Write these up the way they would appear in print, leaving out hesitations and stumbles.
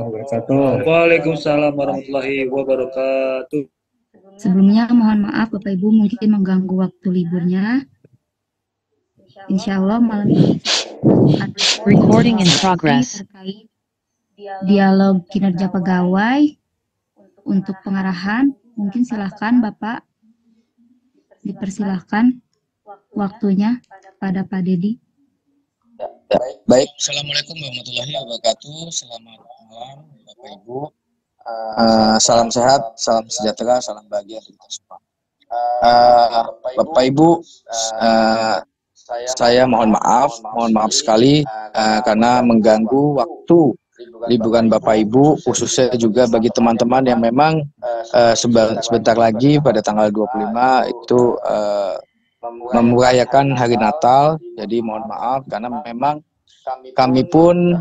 wabarakatuh. Waalaikumsalam warahmatullahi wabarakatuh. Sebelumnya mohon maaf Bapak Ibu mungkin mengganggu waktu liburnya. Insya Allah malam ini akan Recording in progress. terkait dialog kinerja pegawai untuk pengarahan. Mungkin silahkan Bapak dipersilahkan waktunya pada Pak Dedi. Ya, baik. Assalamualaikum warahmatullahi wabarakatuh. Selamat malam Bapak Ibu. Salam sehat, salam sejahtera, salam bahagia untuk kita semua. Bapak Ibu, saya mohon maaf sekali karena mengganggu waktu liburan Bapak Ibu, khususnya juga bagi teman-teman yang memang sebentar lagi pada tanggal 25 itu merayakan hari Natal. Jadi mohon maaf karena memang kami pun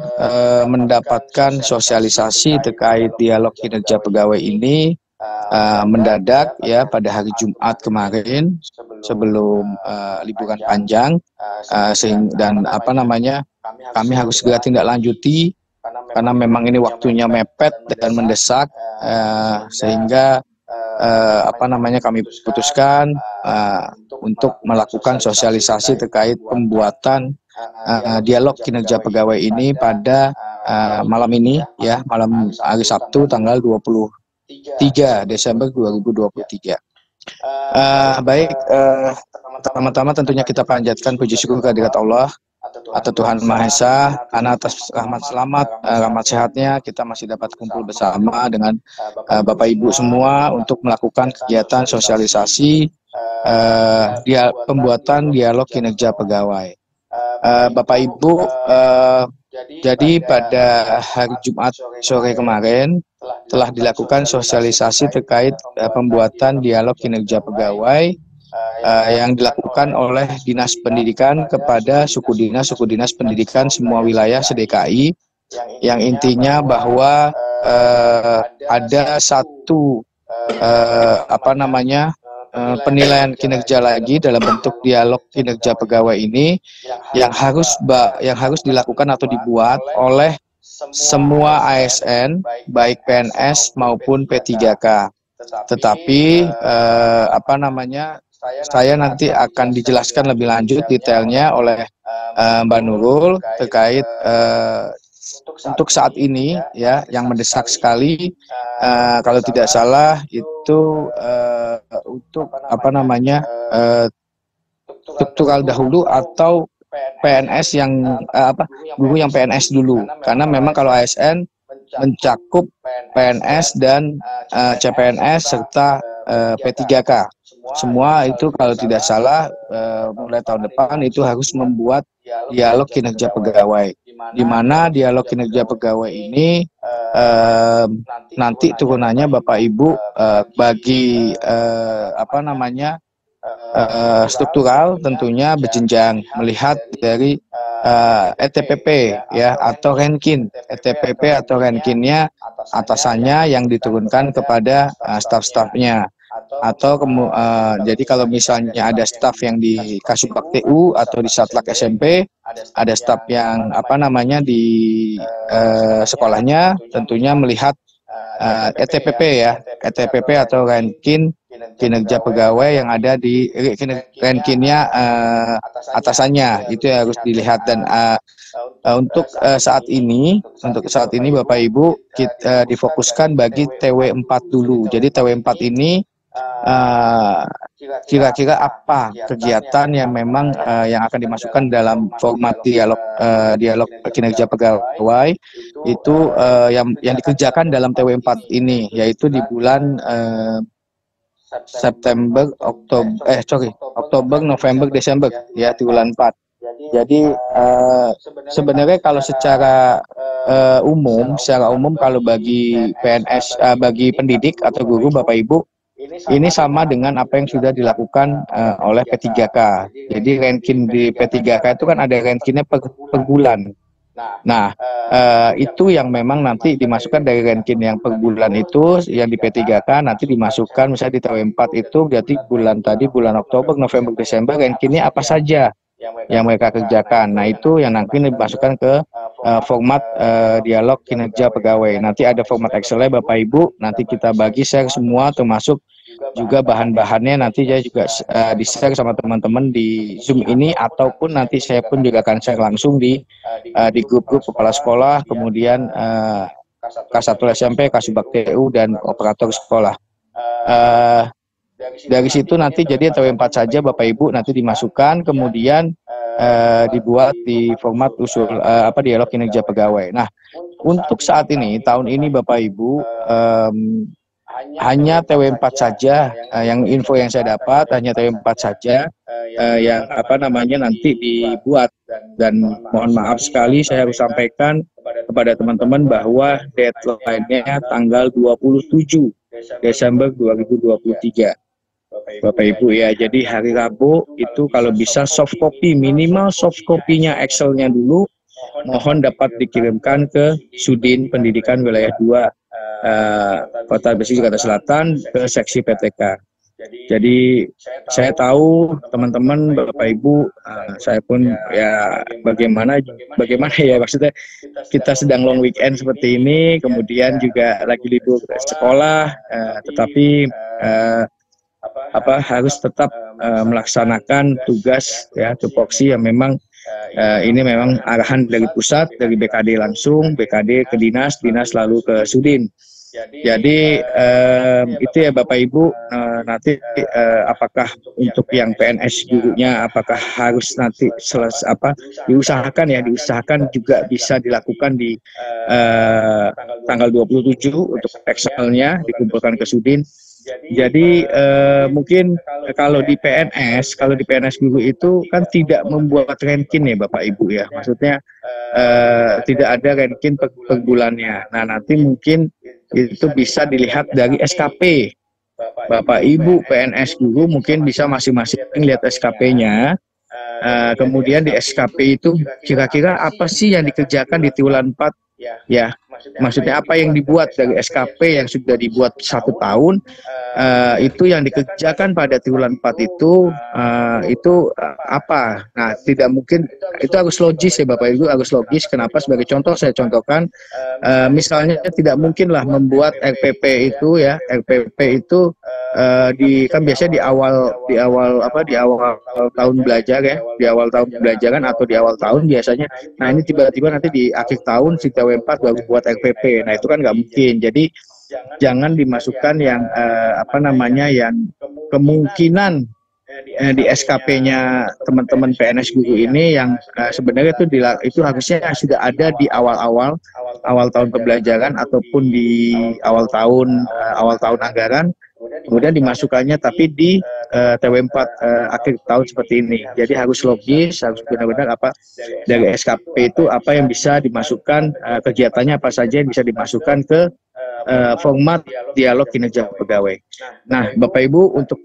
mendapatkan sosialisasi terkait dialog kinerja pegawai ini mendadak ya pada hari Jumat kemarin sebelum liburan panjang, dan kami harus segera tindak lanjuti karena memang ini waktunya mepet dan mendesak, sehingga kami putuskan untuk melakukan sosialisasi terkait pembuatan dialog kinerja pegawai ini pada malam ini ya, malam hari Sabtu tanggal 23 Desember 2023. Baik, pertama-tama tentunya kita panjatkan puji syukur kehadirat Allah atau Tuhan Maha Esa, karena atas rahmat sehatnya kita masih dapat kumpul bersama dengan Bapak Ibu semua untuk melakukan kegiatan sosialisasi pembuatan dialog kinerja pegawai. Bapak Ibu, jadi pada hari Jumat sore kemarin telah dilakukan sosialisasi terkait pembuatan dialog kinerja pegawai yang dilakukan oleh Dinas Pendidikan kepada suku dinas pendidikan semua wilayah se-DKI, yang intinya bahwa ada satu penilaian kinerja lagi dalam bentuk dialog kinerja pegawai ini yang harus dilakukan atau dibuat oleh semua ASN baik PNS maupun P3K. Tetapi saya nanti akan dijelaskan lebih lanjut detailnya oleh Mbak Nurul terkait untuk saat ini ya yang mendesak sekali, kalau tidak salah itu untuk struktural dahulu atau PNS yang guru yang PNS dulu, karena memang kalau ASN mencakup PNS dan CPNS serta P3K. Semua itu kalau tidak salah mulai tahun depan itu harus membuat dialog kinerja pegawai, di mana dialog kinerja pegawai ini nanti turunannya Bapak Ibu bagi struktural tentunya berjenjang melihat dari ETPP ya atau ranking. ETPP atau rankingnya atasannya yang diturunkan kepada staf-stafnya, atau jadi kalau misalnya ada staf yang di Kasubag TU atau di Satlak SMP, ada staf yang di sekolahnya tentunya melihat ETPP ya, ETPP atau ranking kinerja pegawai yang ada di rankingnya atasannya, itu yang harus dilihat. Dan untuk saat ini Bapak Ibu kita difokuskan bagi TW4 dulu. Jadi TW4 ini kira-kira apa kegiatan yang memang yang akan dimasukkan dalam format dialog kinerja pegawai itu yang dikerjakan dalam TW4 ini, yaitu di bulan Oktober, November, Desember ya, di bulan 4. Jadi sebenarnya kalau secara umum kalau bagi PNS, bagi pendidik atau guru Bapak Ibu, ini sama dengan apa yang sudah dilakukan oleh P3K. Jadi ranking di P3K itu kan ada rankingnya per bulan. Nah, itu yang memang nanti dimasukkan dari ranking yang per bulan itu, yang di P3K nanti dimasukkan misalnya di TW4 itu, berarti bulan Oktober, November, Desember rankingnya apa saja yang mereka kerjakan. Nah, itu yang nanti dimasukkan ke format dialog kinerja pegawai. Nanti ada format Excel-nya Bapak Ibu, nanti kita bagi share semua, termasuk juga bahan-bahannya nanti saya juga di-share sama teman-teman di Zoom ini, ataupun nanti saya pun juga akan share langsung di grup-grup kepala sekolah, kemudian K1 SMP, Kasubag TU, dan operator sekolah. Dari situ nanti jadi TW4 saja Bapak Ibu nanti dimasukkan, kemudian dibuat di format usul dialog kinerja pegawai. Nah, untuk saat ini tahun ini Bapak Ibu hanya TW4 saja, yang info yang saya dapat hanya TW4 saja yang nanti dibuat, dan mohon maaf sekali saya harus sampaikan kepada teman-teman bahwa deadline-nya tanggal 27 Desember 2023. Bapak Ibu ya, jadi hari Rabu itu kalau bisa soft copy, minimal soft copy-nya Excel-nya dulu, mohon dapat dikirimkan ke Sudin Pendidikan Wilayah 2 Kota Bekasi Jakarta Selatan ke seksi PTK. Jadi saya tahu teman-teman Bapak Ibu, saya pun ya bagaimana ya, maksudnya kita sedang long weekend seperti ini, kemudian juga lagi libur sekolah, tetapi harus tetap melaksanakan tugas ya tupoksi yang memang ini memang arahan dari pusat, dari BKD langsung, BKD ke dinas, dinas lalu ke Sudin. Jadi itu ya Bapak Ibu, nanti apakah untuk yang PNS gurunya apakah harus nanti diusahakan juga bisa dilakukan di tanggal 27 untuk Excel-nya dikumpulkan ke Sudin. Jadi mungkin kalau di PNS guru itu kan tidak membuat ranking ya Bapak Ibu ya, maksudnya tidak ada ranking per bulannya. Nah nanti mungkin itu bisa dilihat dari SKP. Bapak Ibu PNS guru mungkin bisa masing-masing lihat SKP-nya. Kemudian di SKP itu kira-kira apa sih yang dikerjakan di triwulan 4 ya, maksudnya apa yang dibuat dari SKP yang sudah dibuat 1 tahun, itu yang dikerjakan pada triwulan 4 itu apa. Nah tidak mungkin, itu harus logis ya Bapak Ibu, harus logis. Kenapa? Sebagai contoh saya contohkan, misalnya tidak mungkinlah membuat RPP itu ya, RPP itu kan biasanya di awal tahun belajar ya, di awal tahun pembelajaran atau di awal tahun biasanya. Nah ini tiba-tiba nanti di akhir tahun si TW4 baru buat RPP. Nah itu kan nggak mungkin. Jadi jangan dimasukkan yang yang kemungkinan di SKP-nya teman-teman PNS guru ini yang sebenarnya itu harusnya sudah ada di awal tahun pembelajaran ataupun di awal tahun anggaran, kemudian dimasukkannya tapi di TW4 akhir tahun seperti ini. Jadi harus logis, harus benar-benar dari SKP itu apa yang bisa dimasukkan, kegiatannya apa saja yang bisa dimasukkan ke format dialog kinerja pegawai. Nah, Bapak Ibu, untuk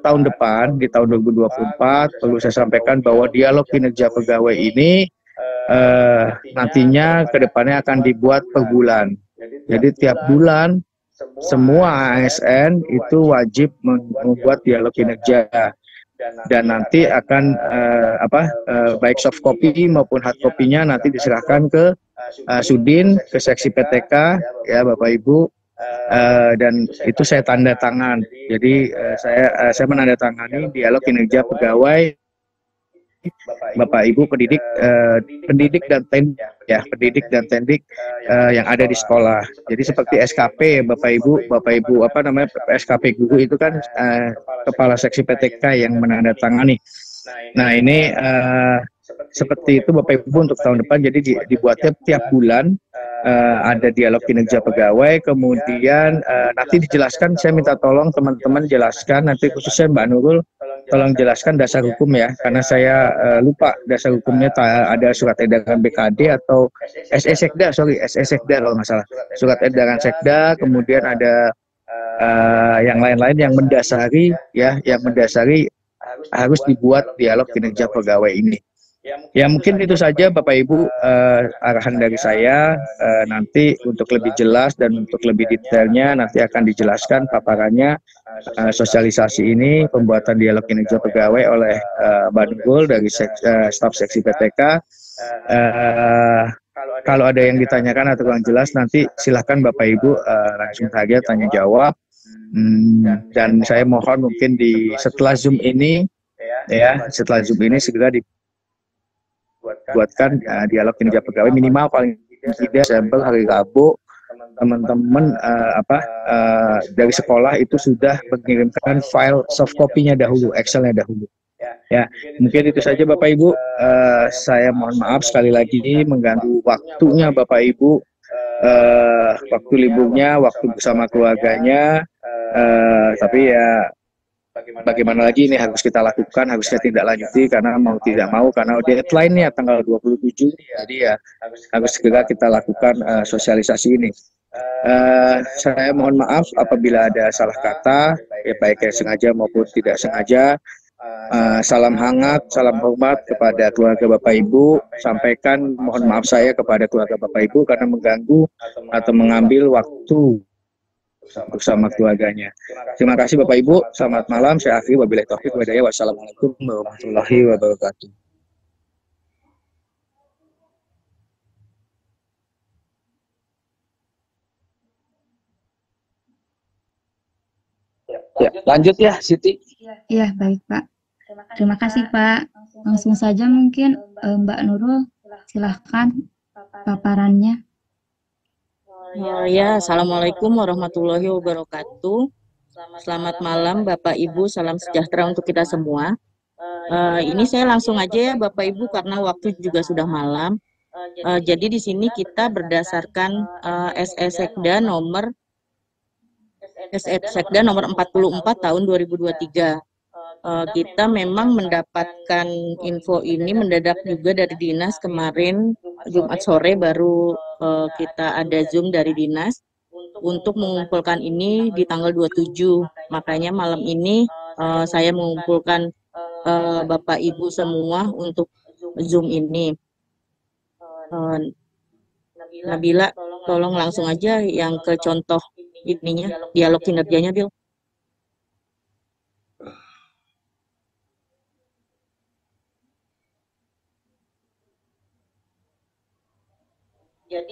tahun depan di tahun 2024 perlu saya sampaikan bahwa dialog kinerja pegawai ini nantinya ke depannya akan dibuat per bulan. Jadi tiap bulan semua ASN itu wajib membuat dialog kinerja, dan nanti akan baik soft copy maupun hard copy-nya nanti diserahkan ke Sudin, ke seksi PTK ya Bapak Ibu, dan itu saya tanda tangan. Jadi saya menandatangani dialog kinerja pegawai Bapak Ibu pendidik dan tendik yang ada di sekolah. Jadi seperti SKP Bapak Ibu SKP guru itu kan kepala seksi PTK yang menandatangani. Nah ini seperti itu Bapak Ibu untuk tahun depan. Jadi dibuatnya tiap bulan ada dialog kinerja pegawai, kemudian nanti dijelaskan, saya minta tolong teman-teman jelaskan, nanti khususnya Mbak Nurul tolong jelaskan dasar hukum ya, karena saya lupa dasar hukumnya ada surat edaran BKD atau SE Sekda kalau nggak salah, surat edaran Sekda, kemudian ada yang lain-lain yang mendasari harus dibuat dialog kinerja pegawai ini. Ya mungkin itu saja Bapak Ibu arahan dari saya. Nanti untuk lebih jelas dan untuk lebih detailnya nanti akan dijelaskan paparannya sosialisasi ini pembuatan dialog kinerja pegawai oleh Mbak Nurul dari staf seksi PTK. Kalau ada yang ditanyakan atau kurang jelas nanti silahkan Bapak Ibu langsung saja tanya jawab. Dan saya mohon mungkin setelah Zoom ini segera buatkan dialog kinerja pegawai minimal paling tidak sampel hari Rabu teman-teman dari sekolah itu sudah mengirimkan file soft copy-nya dahulu, Excel-nya dahulu. Ya, mungkin itu saja Bapak Ibu. Saya mohon maaf sekali lagi mengganggu waktunya Bapak Ibu, waktu liburnya, waktu bersama keluarganya. Tapi ya bagaimana lagi ini harus kita lakukan, harus kita tidak lanjuti karena mau tidak mau karena deadline-nya tanggal 27, jadi ya harus segera kita lakukan sosialisasi ini. Saya mohon maaf apabila ada salah kata, ya baik yang sengaja maupun tidak sengaja. Salam hangat, salam hormat kepada keluarga Bapak Ibu. Sampaikan mohon maaf saya kepada keluarga Bapak Ibu karena mengganggu atau mengambil waktu bersama keluarganya. Terima kasih Bapak Ibu. Selamat malam. Saya akhiri wabillahi taufiq wa hidayah. Wassalamualaikum warahmatullahi wabarakatuh. Ya, lanjut ya Siti. Iya, baik Pak. Terima kasih Pak. Langsung saja mungkin Mbak Nurul, silahkan paparannya. Ya, Assalamualaikum warahmatullahi wabarakatuh. Selamat malam Bapak Ibu, salam sejahtera untuk kita semua. Ini saya langsung aja ya Bapak Ibu karena waktu juga sudah malam. Jadi di sini kita berdasarkan SE Sekda nomor 44 tahun 2023. Kita memang mendapatkan info ini mendadak juga dari dinas kemarin Jumat sore baru kita ada Zoom dari dinas untuk mengumpulkan ini di tanggal 27. Makanya malam ini saya mengumpulkan Bapak Ibu semua untuk Zoom ini. Nabila, tolong langsung aja yang ke contoh ininya, dialog kinerjanya, Bil.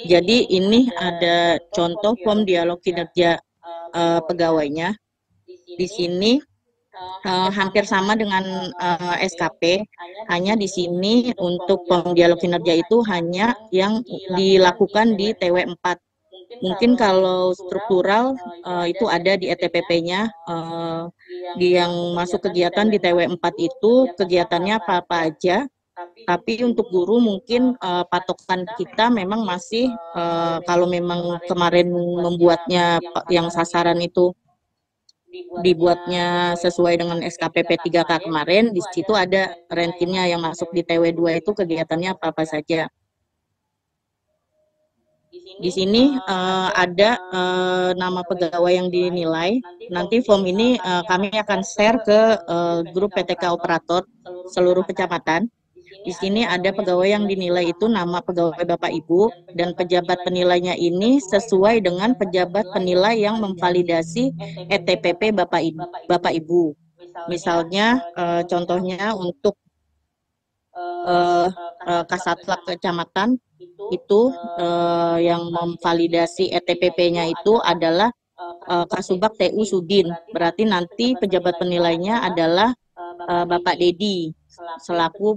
Jadi ini ada contoh form dialog kinerja pegawainya. Di sini hampir sama dengan SKP, hanya di sini untuk form dialog kinerja itu hanya yang dilakukan di TW4. Mungkin kalau struktural itu ada di ETPP-nya, yang masuk kegiatan di TW4 itu kegiatannya apa-apa aja. Tapi untuk guru mungkin patokan kita memang masih kalau memang kemarin membuatnya yang sasaran itu dibuatnya sesuai dengan SKPP 3K kemarin, di situ ada rankinnya yang masuk di TW2 itu kegiatannya apa-apa saja. Di sini ada nama pegawai yang dinilai. Nanti form ini kami akan share ke grup PTK operator seluruh kecamatan. Di sini ada pegawai yang dinilai itu nama pegawai Bapak Ibu dan pejabat penilainya ini sesuai dengan pejabat penilai yang memvalidasi ETPP Bapak Ibu. Misalnya contohnya untuk Kasatlantas Kecamatan itu yang memvalidasi ETPP-nya itu adalah Kasubag TU Sudin. Berarti nanti pejabat penilainya adalah Bapak Dedi selaku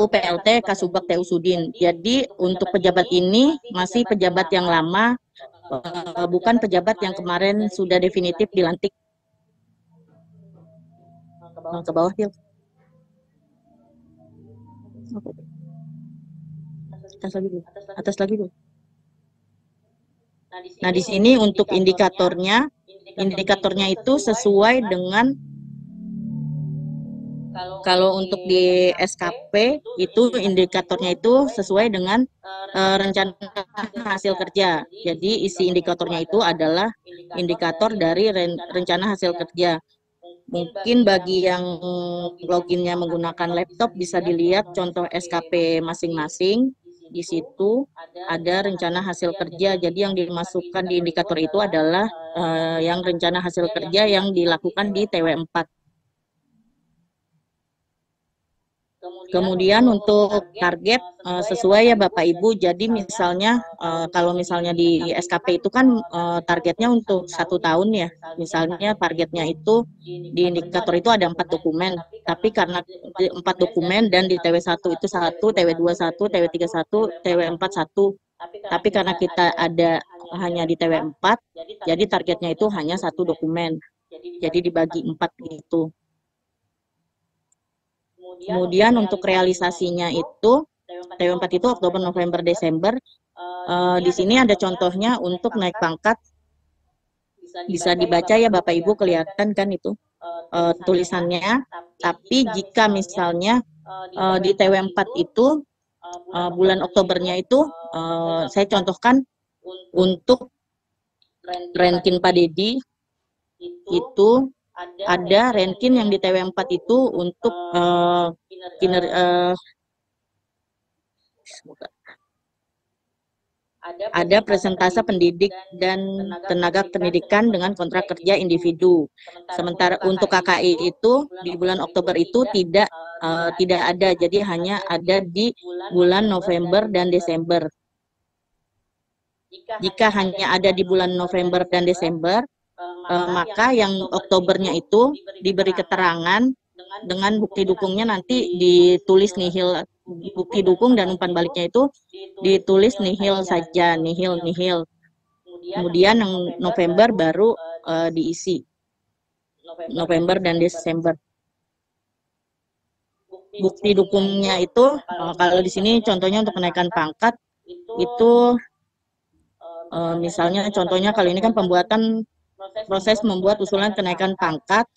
PLT Kasubag TU Sudin. Jadi untuk pejabat ini masih pejabat yang lama, bukan pejabat yang kemarin sudah definitif dilantik. Ke bawah, Phil. Atas lagi dulu. Nah, di sini untuk indikatornya itu sesuai dengan, kalau untuk di SKP itu indikatornya itu sesuai dengan rencana hasil kerja. Jadi isi indikatornya itu adalah indikator dari rencana hasil kerja. Mungkin bagi yang loginnya menggunakan laptop bisa dilihat contoh SKP masing-masing. Di situ ada rencana hasil kerja. Jadi yang dimasukkan di indikator itu adalah yang rencana hasil kerja yang dilakukan di TW4. Kemudian untuk target sesuai ya Bapak Ibu. Jadi misalnya kalau misalnya di SKP itu kan targetnya untuk 1 tahun ya. Misalnya targetnya itu di indikator itu ada 4 dokumen. Tapi karena 4 dokumen dan di TW1 itu 1, TW2 1, TW3 1, TW4 1. Tapi karena kita ada hanya di TW4, jadi targetnya itu hanya 1 dokumen. Jadi dibagi 4 gitu. Kemudian untuk realisasinya itu TW4 itu Oktober, November, Desember. Di sini ada contohnya untuk naik pangkat. Bisa dibaca ya Bapak Ibu, kelihatan kan itu tulisannya. Tapi jika misalnya di TW4 itu bulan Oktobernya itu saya contohkan untuk Renkin Pak Dedi itu ada Renkin yang di TW4 itu untuk ada presentase pendidik dan tenaga pendidikan dengan kontrak kerja individu. Sementara untuk KKI itu di bulan Oktober itu tidak ada, jadi hanya ada di bulan November dan Desember. Jika hanya ada di bulan November dan Desember, maka yang Oktobernya itu diberi keterangan dengan bukti dukungnya nanti ditulis nihil, bukti dukung dan umpan baliknya itu ditulis nihil saja, nihil. Kemudian yang November baru diisi, November dan Desember. Bukti dukungnya itu kalau di sini contohnya untuk kenaikan pangkat itu misalnya contohnya kali ini kan pembuatan proses membuat usulan kenaikan pangkat,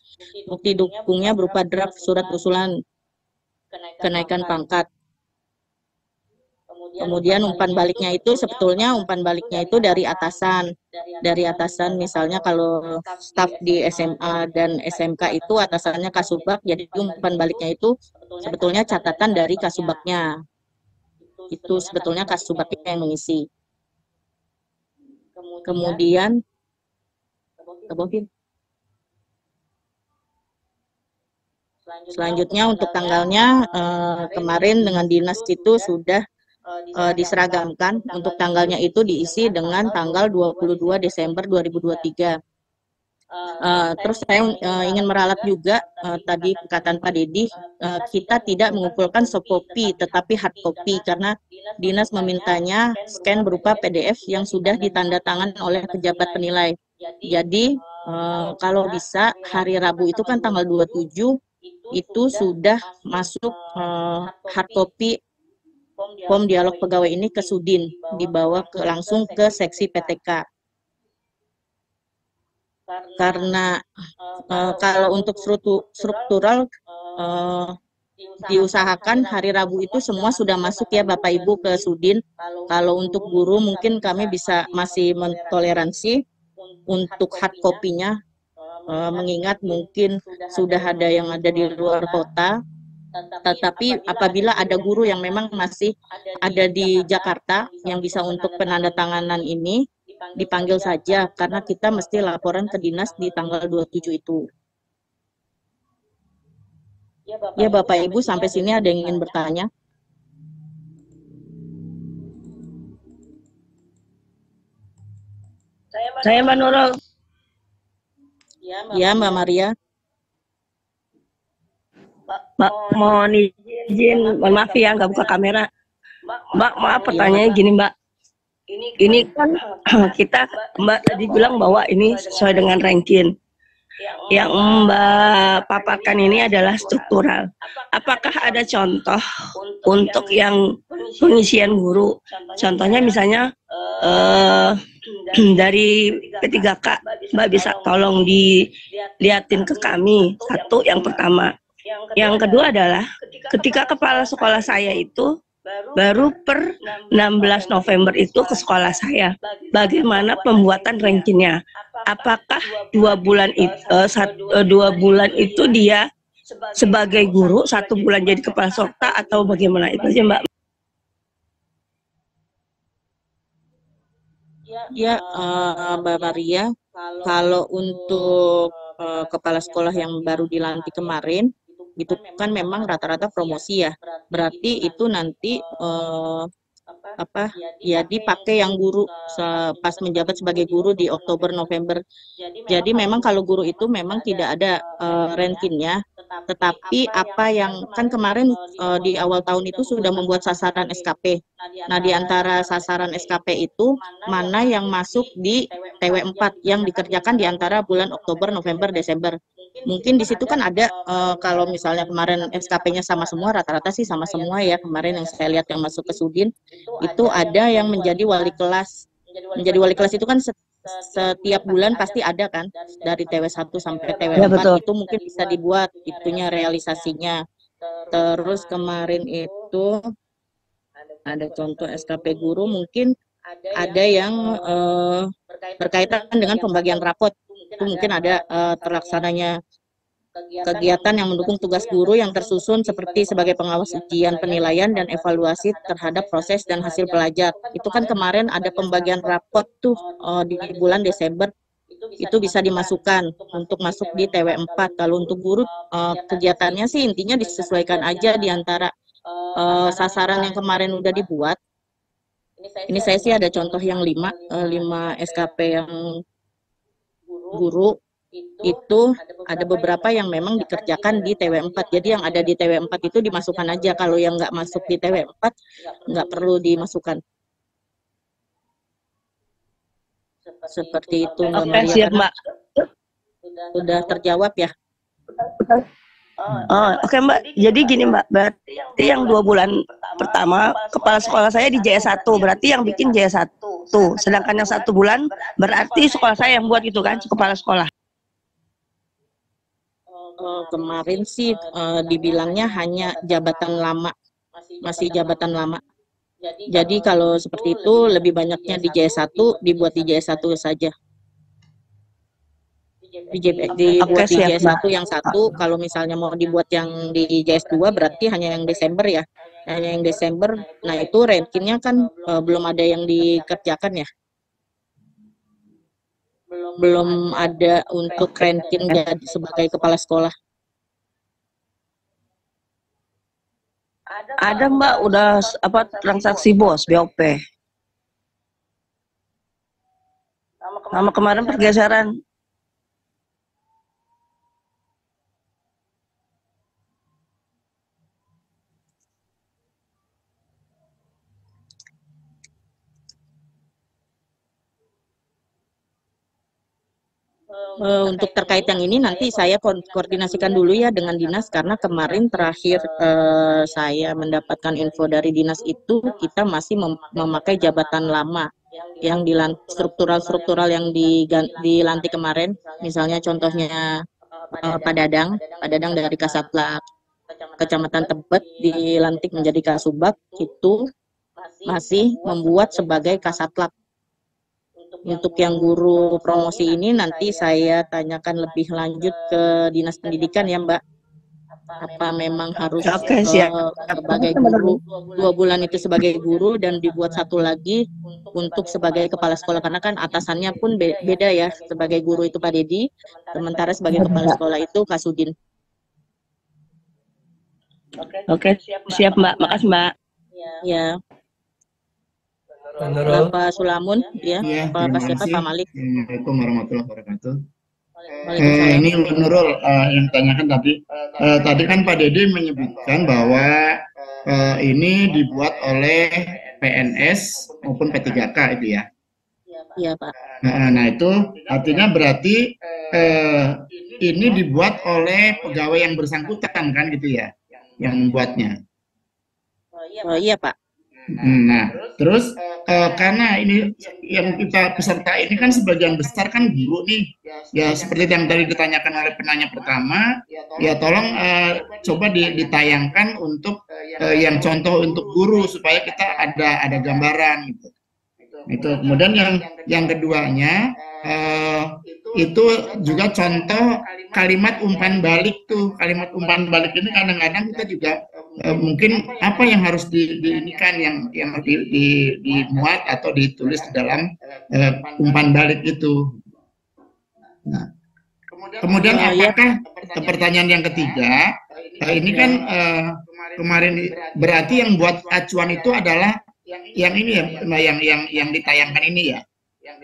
bukti dukungnya berupa draft surat usulan kenaikan pangkat. Kemudian umpan baliknya itu sebetulnya umpan baliknya itu dari atasan. Dari atasan misalnya kalau staf di SMA dan SMK itu atasannya Kasubag, jadi umpan baliknya itu sebetulnya catatan dari Kasubagnya. Itu sebetulnya Kasubagnya yang mengisi. Kemudian selanjutnya untuk tanggalnya kemarin dengan dinas itu sudah diseragamkan. Untuk tanggalnya itu diisi dengan tanggal 22 Desember 2023. Terus saya ingin meralat juga tadi perkataan Pak Dedi, kita tidak mengumpulkan soft copy tetapi hard copy karena dinas memintanya scan berupa PDF yang sudah ditandatangan oleh pejabat penilai. Jadi kalau bisa hari Rabu itu kan tanggal 27 itu sudah masuk hard copy form dialog pegawai ini ke Sudin, dibawa langsung ke seksi PTK. Karena kalau untuk struktural diusahakan hari Rabu itu semua sudah masuk ya Bapak Ibu ke Sudin. Kalau untuk guru mungkin kami bisa masih mentoleransi untuk hard copy-nya, mengingat mungkin sudah ada yang ada di luar kota. Tetapi apabila ada guru yang memang masih ada di Jakarta yang bisa untuk penandatanganan ini, dipanggil saja karena kita mesti laporan ke dinas di tanggal 27 itu. Ya Bapak Ibu, sampai sini ada yang ingin bertanya? Saya Mbak Nurul. Ya Mbak Maria. Mbak, mohon izin, mohon maaf ya nggak buka kamera. Mbak, maaf pertanyaannya gini Mbak. Ini kan kita Mbak tadi bilang bahwa ini sesuai dengan ranking. Yang Mbak paparkan ini adalah struktural. Apakah ada contoh untuk yang pengisian guru? Contohnya misalnya dari P3K, Mbak bisa tolong dilihatin ke kami. Satu, yang pertama. Yang kedua adalah ketika kepala sekolah saya itu baru per 16 November itu ke sekolah saya. Bagaimana pembuatan rankingnya? Apakah 2 bulan itu dia sebagai guru, 1 bulan jadi kepala sekta atau bagaimana? Itu aja Mbak. Ya, Mbak Maria, kalau untuk kepala sekolah yang baru dilantik kemarin, itu kan memang rata-rata promosi ya. Berarti itu nanti ya dipakai yang guru pas menjabat sebagai guru di Oktober November. Jadi memang kalau guru itu memang tidak ada rankingnya, tetapi apa yang kan kemarin di awal tahun itu sudah membuat sasaran SKP. Nah, di antara sasaran SKP itu mana yang masuk di TW4 yang dikerjakan di antara bulan Oktober, November, Desember. Mungkin di situ kan ada kalau misalnya kemarin SKP-nya sama semua, rata-rata sih sama semua ya. Kemarin yang saya lihat yang masuk ke Sudin itu ada yang menjadi wali kelas. Menjadi wali kelas itu kan setiap bulan pasti ada kan, dari TW1 sampai TW4 Ya, itu mungkin bisa dibuat itunya realisasinya. Terus kemarin itu ada contoh SKP guru, mungkin ada yang berkaitan dengan pembagian rapot. Itu mungkin ada terlaksananya kegiatan yang mendukung tugas guru yang tersusun seperti sebagai pengawas ujian penilaian dan evaluasi terhadap proses dan hasil belajar. Itu kan kemarin ada pembagian rapot tuh di bulan Desember, itu bisa dimasukkan untuk masuk di TW4. Kalau untuk guru kegiatannya sih intinya disesuaikan aja di antara sasaran yang kemarin udah dibuat. Ini saya sih ada contoh yang 5 SKP yang guru itu ada beberapa yang memang dikerjakan di TW4. Jadi yang ada di TW4 itu dimasukkan aja. Kalau yang nggak masuk di TW4 nggak perlu dimasukkan. Seperti itu Mbak Maria. Siap Mbak. Sudah terjawab ya? Oke Mbak, jadi gini Mbak, berarti yang 2 bulan pertama kepala sekolah saya di JS1, berarti yang bikin JS1, sedangkan yang 1 bulan berarti sekolah saya yang buat gitu kan, kepala sekolah. Kemarin sih dibilangnya hanya jabatan lama, masih jabatan lama. Jadi kalau seperti itu lebih banyaknya di JS1, dibuat di JS1 saja. Dibuat di JS1 yang 1, kalau misalnya mau dibuat yang di JS2 berarti hanya yang Desember ya. Hanya yang Desember, nah itu rankingnya kan belum ada yang dikerjakan ya. Belum ada untuk ranking jadi sebagai kepala sekolah. Ada Mbak, udah transaksi BOS, BOP. Sama kemarin pergeseran. Untuk terkait yang ini nanti saya koordinasikan dulu ya dengan dinas, karena kemarin terakhir saya mendapatkan info dari dinas itu kita masih memakai jabatan lama yang struktural yang dilantik kemarin. Misalnya contohnya Pak Dadang dari Kasatlak Kecamatan Tebet dilantik menjadi Kasubag, itu masih membuat sebagai Kasatlak. Untuk yang guru promosi ini nanti saya tanyakan lebih lanjut ke Dinas Pendidikan ya Mbak. Apa memang harus sebagai guru 2 bulan itu sebagai guru dan dibuat 1 lagi untuk sebagai kepala sekolah, karena kan atasannya pun beda ya. Sebagai guru itu Pak Dedi, sementara sebagai kepala sekolah itu Kak Sudin. Oke, siap Mbak. Makasih Mbak. Ya. Bapak Sulamun, ya, Pak siapa, Pak Malik. Assalamualaikum warahmatullahi wabarakatuh. Ini Mbak Nurul yang ditanyakan tadi kan Pak Dedi menyebutkan bahwa ini dibuat oleh PNS maupun P3K itu ya. Iya Pak. Nah itu artinya berarti ini dibuat oleh pegawai yang bersangkutan kan gitu ya, yang membuatnya. Iya Pak. Nah, terus karena ini yang kita peserta ini kan sebagian besar kan guru nih, ya seperti yang tadi ditanyakan oleh penanya pertama, ya tolong coba ditayangkan untuk yang contoh untuk guru supaya kita ada gambaran gitu. Itu kemudian yang keduanya itu juga contoh kalimat umpan balik tuh. Kalimat umpan balik ini kadang-kadang kita juga mungkin apa yang harus diinikan yang harus dimuat atau ditulis di dalam umpan balik itu. Nah, kemudian apakah pertanyaan yang ketiga ini kan kemarin berarti yang buat acuan itu adalah yang ini ya, yang ditayangkan ini ya,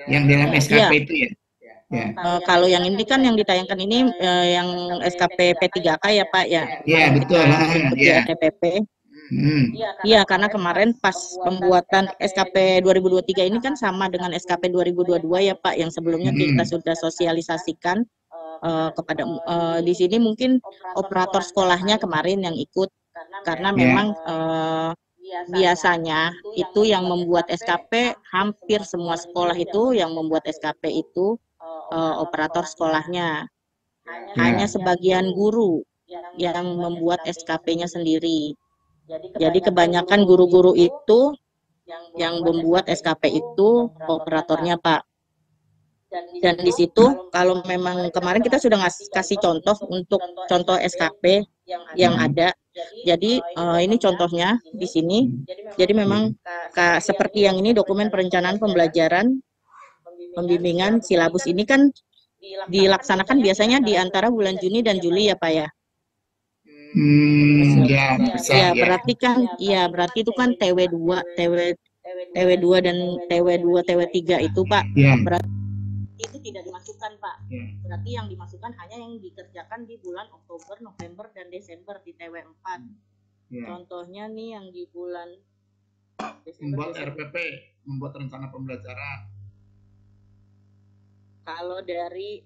yang dalam SKP Iya. itu ya. Ya. Kalau yang ini kan yang ditayangkan ini yang SKP P3K ya Pak ya. Ya betul. Ikut di Ya. RTPP. Iya, karena kemarin pas pembuatan SKP 2023 ini kan sama dengan SKP 2022 ya Pak, yang sebelumnya kita sudah sosialisasikan kepada di sini mungkin operator sekolahnya kemarin yang ikut, karena memang biasanya itu yang membuat SKP hampir semua sekolah itu yang membuat SKP itu operator sekolahnya. Hanya sebagian guru yang membuat SKP-nya sendiri. Jadi kebanyakan guru-guru itu yang membuat SKP itu operatornya Pak. Dan di situ kalau memang kemarin kita sudah kasih contoh untuk contoh SKP yang ada. Jadi ini contohnya di sini. Jadi memang seperti yang ini dokumen perencanaan pembelajaran pembimbingan silabus ini kan dilaksanakan biasanya di antara bulan Juni dan Juli ya Pak ya. Berarti kan berarti itu kan TW2 dan TW2 TW3 itu Pak. Berarti itu tidak dimasukkan Pak. Berarti yang dimasukkan hanya yang dikerjakan di bulan Oktober, November dan Desember di TW4. Contohnya nih yang di bulan Desember, membuat RPP, membuat rencana pembelajaran. Kalau dari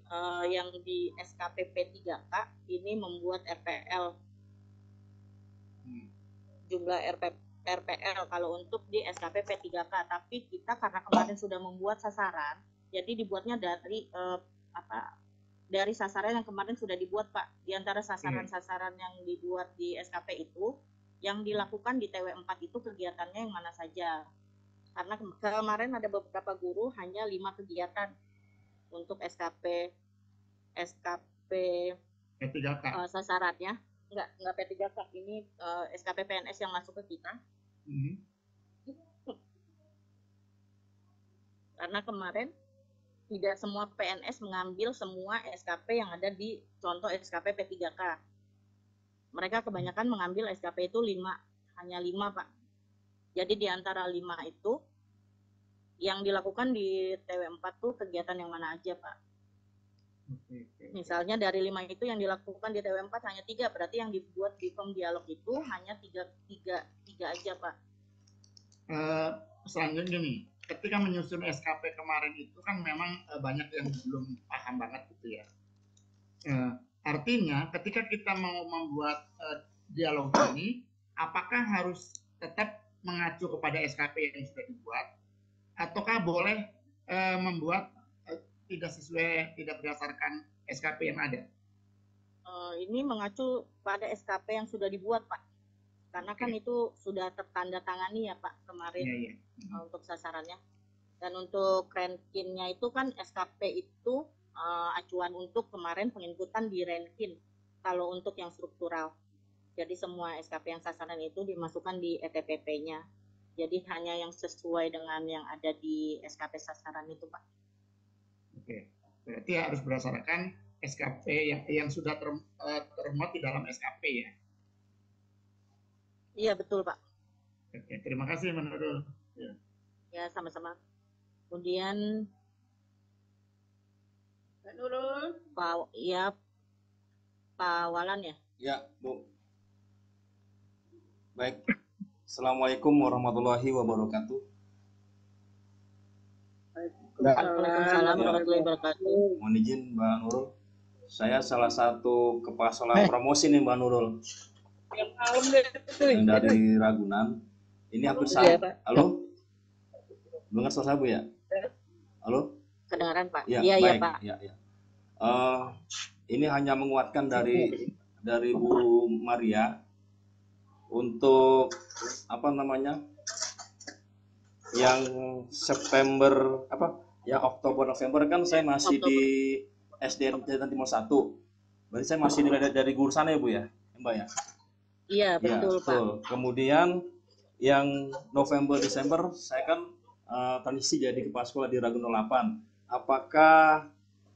yang di SKP P3K ini membuat RPL. Jumlah RPL kalau untuk di SKP P3K, tapi kita karena kemarin sudah membuat sasaran, jadi dibuatnya dari dari sasaran yang kemarin sudah dibuat Pak. Di antara sasaran-sasaran yang dibuat di SKP itu, yang dilakukan di TW4 itu kegiatannya yang mana saja. Karena kemarin ada beberapa guru hanya 5 kegiatan untuk SKP P3K. Sasarannya enggak P3K, ini SKP PNS yang masuk ke kita. Karena kemarin tidak semua PNS mengambil semua SKP yang ada di contoh SKP P3K. Mereka kebanyakan mengambil SKP itu hanya 5 Pak. Jadi di antara 5 itu yang dilakukan di TW4 tuh kegiatan yang mana aja Pak. Misalnya dari 5 itu yang dilakukan di TW4 hanya 3, berarti yang dibuat di form dialog itu hanya 3 aja Pak. Selanjutnya nih, ketika menyusun SKP kemarin itu kan memang banyak yang belum paham banget gitu ya. Artinya ketika kita mau membuat dialog ini, apakah harus tetap mengacu kepada SKP yang sudah dibuat, ataukah boleh membuat tidak berdasarkan SKP yang ada? Ini mengacu pada SKP yang sudah dibuat Pak, karena kan itu sudah tertanda tangani ya Pak kemarin untuk sasarannya. Dan untuk rankinnya itu kan SKP itu acuan untuk kemarin penginputan di rankin kalau untuk yang struktural. Jadi semua SKP yang sasaran itu dimasukkan di ETPP-nya. Jadi hanya yang sesuai dengan yang ada di SKP sasaran itu Pak. Oke, berarti harus berdasarkan SKP yang sudah termuat di dalam SKP ya? Iya betul Pak. Oke, terima kasih Mbak Nurul. Ya sama-sama. Kemudian Mbak Nurul, Pak Walan ya? Ya Bu. Baik. Assalamualaikum warahmatullahi wabarakatuh. Waalaikumsalam warahmatullahi wabarakatuh. Mohon izin Mbak Nurul. Saya salah satu kepala promosi nih Mbak Nurul. Yang dari Ragunan. Ini hampir Iya, sama. Pak. Halo? Dengar suara saya, Bu ya? Halo? Kedengaran, Pak? Ya, Iya, iya, baik. Pak. Ya, ya. Ini hanya menguatkan dari Bu Maria untuk apa namanya? Yang September yang Oktober November kan saya masih di SDN Jalan Timur 1. Berarti saya masih nilai dari guru sana ya, Bu ya? Mbak ya? Iya, Ya, betul, Pak. betul. Kemudian yang November Desember saya kan transisi jadi kepala sekolah di Ragunan 8. Apakah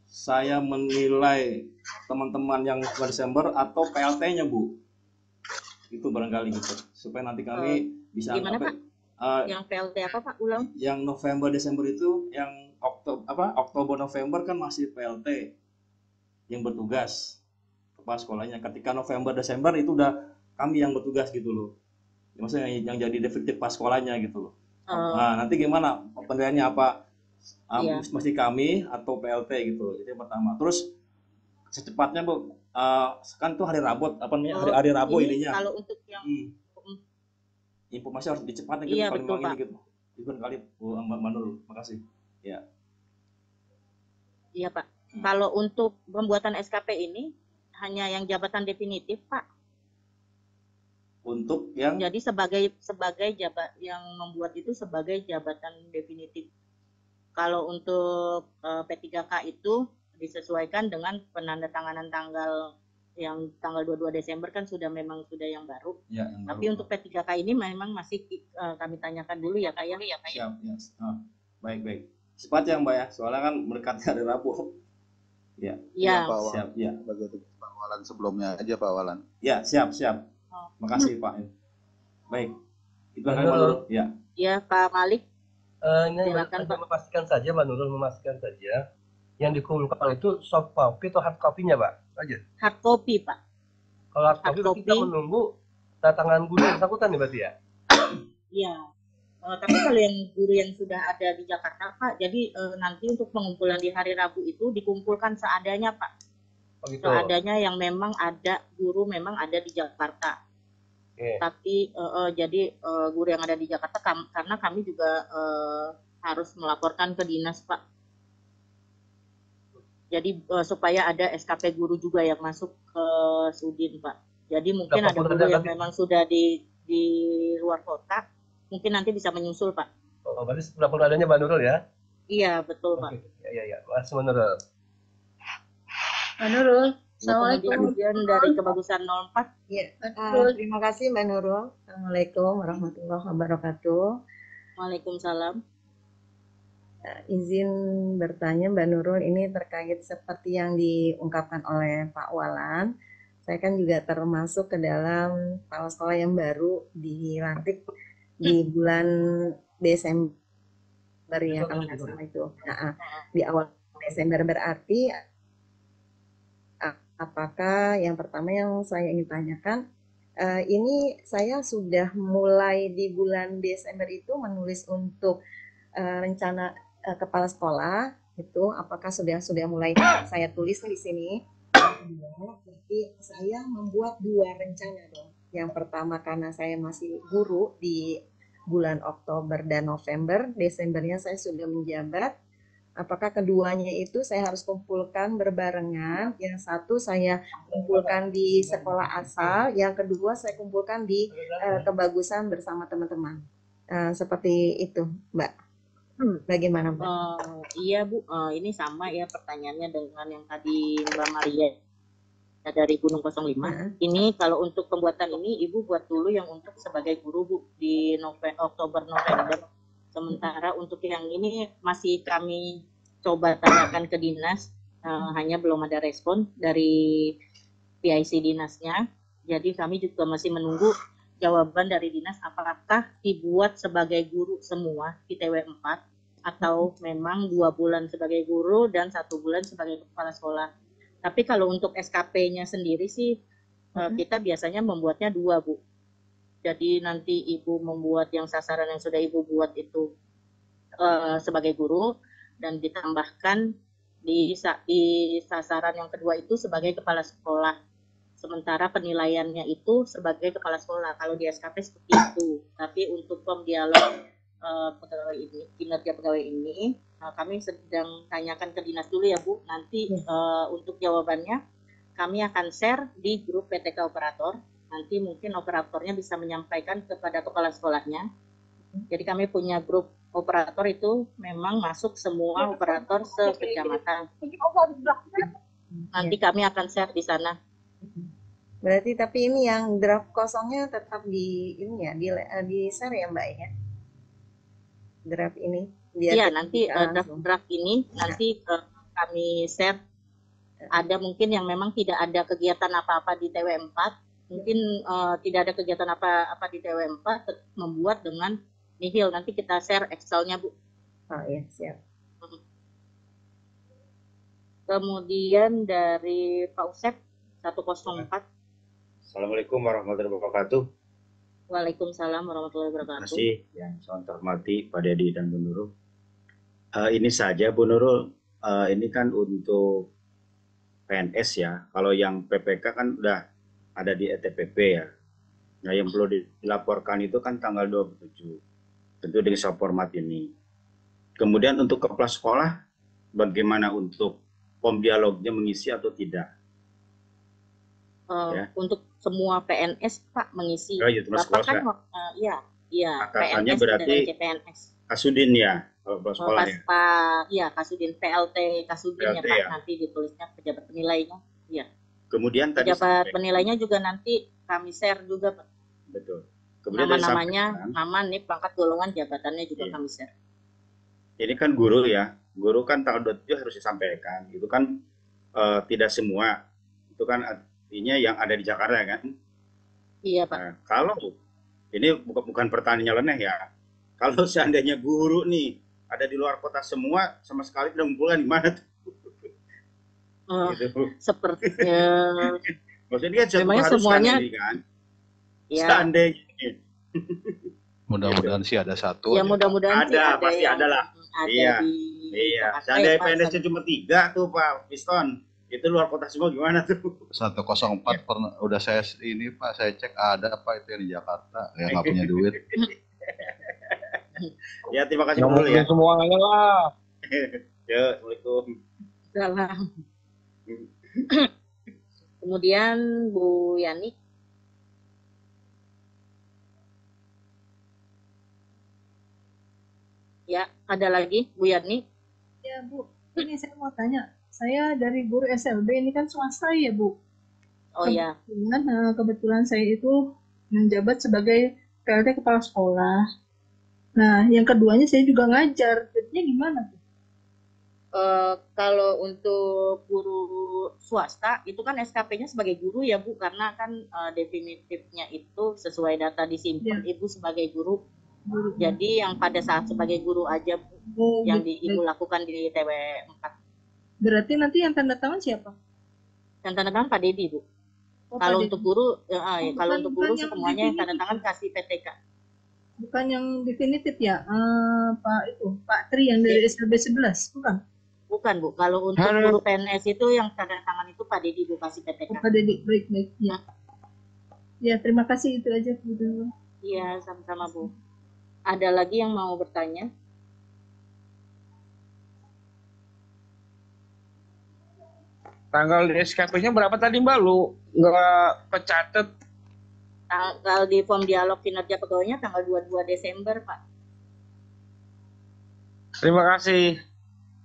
saya menilai teman-teman yang Desember atau PLT-nya, Bu? Itu barangkali gitu. Supaya nanti kami bisa Gimana, Pak? Yang PLT apa, Pak? Ulang. Yang November Desember itu yang Oktober November kan masih PLT yang bertugas kepala sekolahnya. Ketika November Desember itu udah kami yang bertugas gitu loh. Maksudnya yang jadi definitif pas sekolahnya gitu loh. Nah, nanti gimana penilaiannya, apa mesti kami atau PLT gitu. Itu yang pertama. Terus secepatnya, Bu, kan itu hari Rabu, apa namanya, hari Rabu ininya. Kalau untuk yang informasi harus dicepatkan gitu, iya, paling betul, ini Pak. gitu. Itu kali Bu Mbak Nurul. Makasih. Ya. Iya, Pak. Kalau untuk pembuatan SKP ini hanya yang jabatan definitif, Pak. Untuk yang jadi sebagai jabat yang membuat itu sebagai jabatan definitif. Kalau untuk P3K itu disesuaikan dengan penandatanganan tanggal 22 Desember kan memang sudah yang baru. Ya, tapi baru. Untuk P3K ini memang masih kami tanyakan dulu ya, Kak ya. Siap, ya. Baik. Cepat ya, Mbak ya. Soalnya kan mendekati hari Rabu. Ya. Iya, Pak Walan. Siap, ya. Sebagai Pak Walan sebelumnya aja, Pak Walan. Ya, siap. Makasih, Pak. Baik. Itu kan Pak Nurul. Ya. Iya, Pak Malik. Silakan, Pak. Memastikan saja, Mbak Nurul, memastikan saja. Yang dikumpulkan itu soft copy atau hard copy-nya, Pak? Aja. Hard copy, Pak. Kalau hard copy kita menunggu tangan guru yang bersangkutan nih berarti ya? Iya. Tapi kalau yang guru yang sudah ada di Jakarta, Pak, jadi nanti untuk pengumpulan di hari Rabu itu dikumpulkan seadanya, Pak. Oh, gitu. Seadanya yang memang ada guru memang ada di Jakarta. Tapi jadi guru yang ada di Jakarta karena kami juga harus melaporkan ke dinas, Pak. Jadi supaya ada SKP guru juga yang masuk ke Sudin, Pak. Jadi mungkin ada guru yang memang sudah di luar kota, mungkin nanti bisa menyusul, Pak. Oh, berarti berapa adanya, Mbak Nurul ya? Iya, betul, Pak. Iya. Makasih, Mbak Nurul. Mbak Nurul, Assalamualaikum. Kemudian dari Kebagusan 04. Ya, terima kasih Mbak Nurul. Assalamualaikum warahmatullahi wabarakatuh. Waalaikumsalam. Izin bertanya Mbak Nurul, ini terkait seperti yang diungkapkan oleh Pak Walan. Saya kan juga termasuk ke dalam kepala sekolah yang baru dilantik di bulan Desember ya, kalau nggak salah itu. Di awal Desember, berarti apakah yang pertama yang saya ingin tanyakan, ini saya sudah mulai di bulan Desember itu menulis untuk rencana kepala sekolah itu, apakah sudah mulai saya tulis di sini. Jadi saya membuat 2 rencana dong. Yang pertama karena saya masih guru di bulan Oktober dan November, Desembernya saya sudah menjabat. Apakah keduanya itu saya harus kumpulkan berbarengan? Yang satu saya kumpulkan di sekolah asal, yang kedua saya kumpulkan di Kebagusan bersama teman-teman. Seperti itu, Mbak. Bagaimana, Mbak? Iya, Bu. Ini sama ya pertanyaannya dengan yang tadi Mbak Maria dari Gunung 05. Ini kalau untuk pembuatan ini Ibu buat dulu yang untuk sebagai guru, Bu, di Oktober November. Sementara untuk yang ini masih kami coba tanyakan ke dinas, hanya belum ada respon dari PIC dinasnya. Jadi kami juga masih menunggu jawaban dari dinas apakah dibuat sebagai guru semua di TW 4 atau memang 2 bulan sebagai guru dan 1 bulan sebagai kepala sekolah. Tapi kalau untuk SKP-nya sendiri sih kita biasanya membuatnya 2, Bu. Jadi nanti Ibu membuat yang sasaran yang sudah Ibu buat itu sebagai guru, dan ditambahkan di sasaran yang kedua itu sebagai kepala sekolah. sementara penilaiannya itu sebagai kepala sekolah. Kalau di SKP seperti itu. Tapi untuk form dialog pegawai ini, kinerja pegawai ini, kami sedang tanyakan ke dinas dulu ya Bu. Nanti untuk jawabannya kami akan share di grup PTK operator. Nanti mungkin operatornya bisa menyampaikan kepada kepala sekolahnya. Jadi kami punya grup operator itu memang masuk semua operator sekecamatan. Nanti kami akan share di sana. Berarti tapi ini yang draft kosongnya tetap di ini ya, di share ya Mbak ya. Draft ini biar Iya, nanti draft ini nanti kami share. Ada mungkin yang memang tidak ada kegiatan apa-apa di TW4, mungkin tidak ada kegiatan apa-apa di TW4, membuat dengan nihil. Nanti kita share Excel-nya Bu. Oh iya, siap. Kemudian dari Pak Usep 104. Assalamualaikum warahmatullahi wabarakatuh. Waalaikumsalam warahmatullahi wabarakatuh. Terima kasih yang sangat terhormati Pak Dedi dan Bu Nurul. Ini saja Bu Nurul, ini kan untuk PNS ya. Kalau yang PPK kan udah ada di ETPP ya. Nah yang perlu dilaporkan itu kan tanggal 27. Tentu dengan format ini. Kemudian untuk kepala sekolah, bagaimana untuk form dialognya mengisi atau tidak? Ya. Untuk semua PNS Pak mengisi. Oh, iya, Bapak kan iya atasannya PNS berarti dan PNS. Kasudin ya, kalau kepala sekolah ya. Iya, Kasudin PLT, Kasudin ya PLT Pak, ya. nanti ditulisnya pejabat penilainya. Iya. Kemudian tadi Pejabat penilainya juga nanti kami share juga Pak. betul. Kemudian Nama-namanya, nama nih pangkat golongan jabatannya juga kami share. ini kan guru ya, guru kan tanggal 27 harus disampaikan. Itu kan tidak semua, itu kan artinya yang ada di Jakarta kan. Iya Pak. Nah, kalau ini bukan pertanyaan nyeleneh ya, kalau seandainya guru nih ada di luar kota semua, sama sekali tidak mengumpulkan di mana tuh? Gitu. Sepertinya. Maksudnya kan memangnya semuanya ini kan. Ya. Seandainya. Mudah-mudahan sih ada satu. Ya aja. mudah-mudahan sih Ada, pasti yang ada lah. ada Iya. di Iya. Jakarta Seandainya ya, Pak. PNS-nya cuma 3 tuh Pak Piston, itu luar kota semua gimana tuh? 104 pernah udah saya ini Pak, saya cek ada apa itu yang di Jakarta, ya nggak punya duit. Ya terima kasih Nggak dulu ya. mungkin semuanya lah. Ya, Assalamualaikum. Salam. Kemudian Bu Yani. Ya, ada lagi Bu Yani. Ya Bu, ini saya mau tanya. Saya dari guru SLB, ini kan swasta ya Bu. Oh ya. Kebetulan saya itu menjabat sebagai PLT kepala sekolah. Nah, yang keduanya saya juga ngajar. Jadinya gimana Bu? Kalau untuk guru swasta itu kan SKP-nya sebagai guru ya Bu, karena kan definitifnya itu sesuai data disimpan Ibu sebagai guru. Jadi yang pada saat sebagai guru aja Bu, yang Ibu lakukan di TW4. Berarti nanti yang tanda tangan siapa? Yang tanda tangan Pak Dedi Bu. Kalau untuk guru, kalau untuk guru semuanya yang tanda tangan kasih PTK. Bukan yang definitif ya, Pak Tri yang dari SLB 11, bukan? Bukan Bu, kalau untuk guru PNS itu yang tanda tangan itu Pak Dedi Bu kasih PTK. Pak Dedi, baik ya. Ya terima kasih itu aja Bu. Iya sama-sama Bu. Ada lagi yang mau bertanya? Tanggal di SKP-nya berapa tadi Mbak? Lu nggak kecatet? Tanggal di form dialog kinerja pegawainya tanggal 22 Desember Pak. Terima kasih.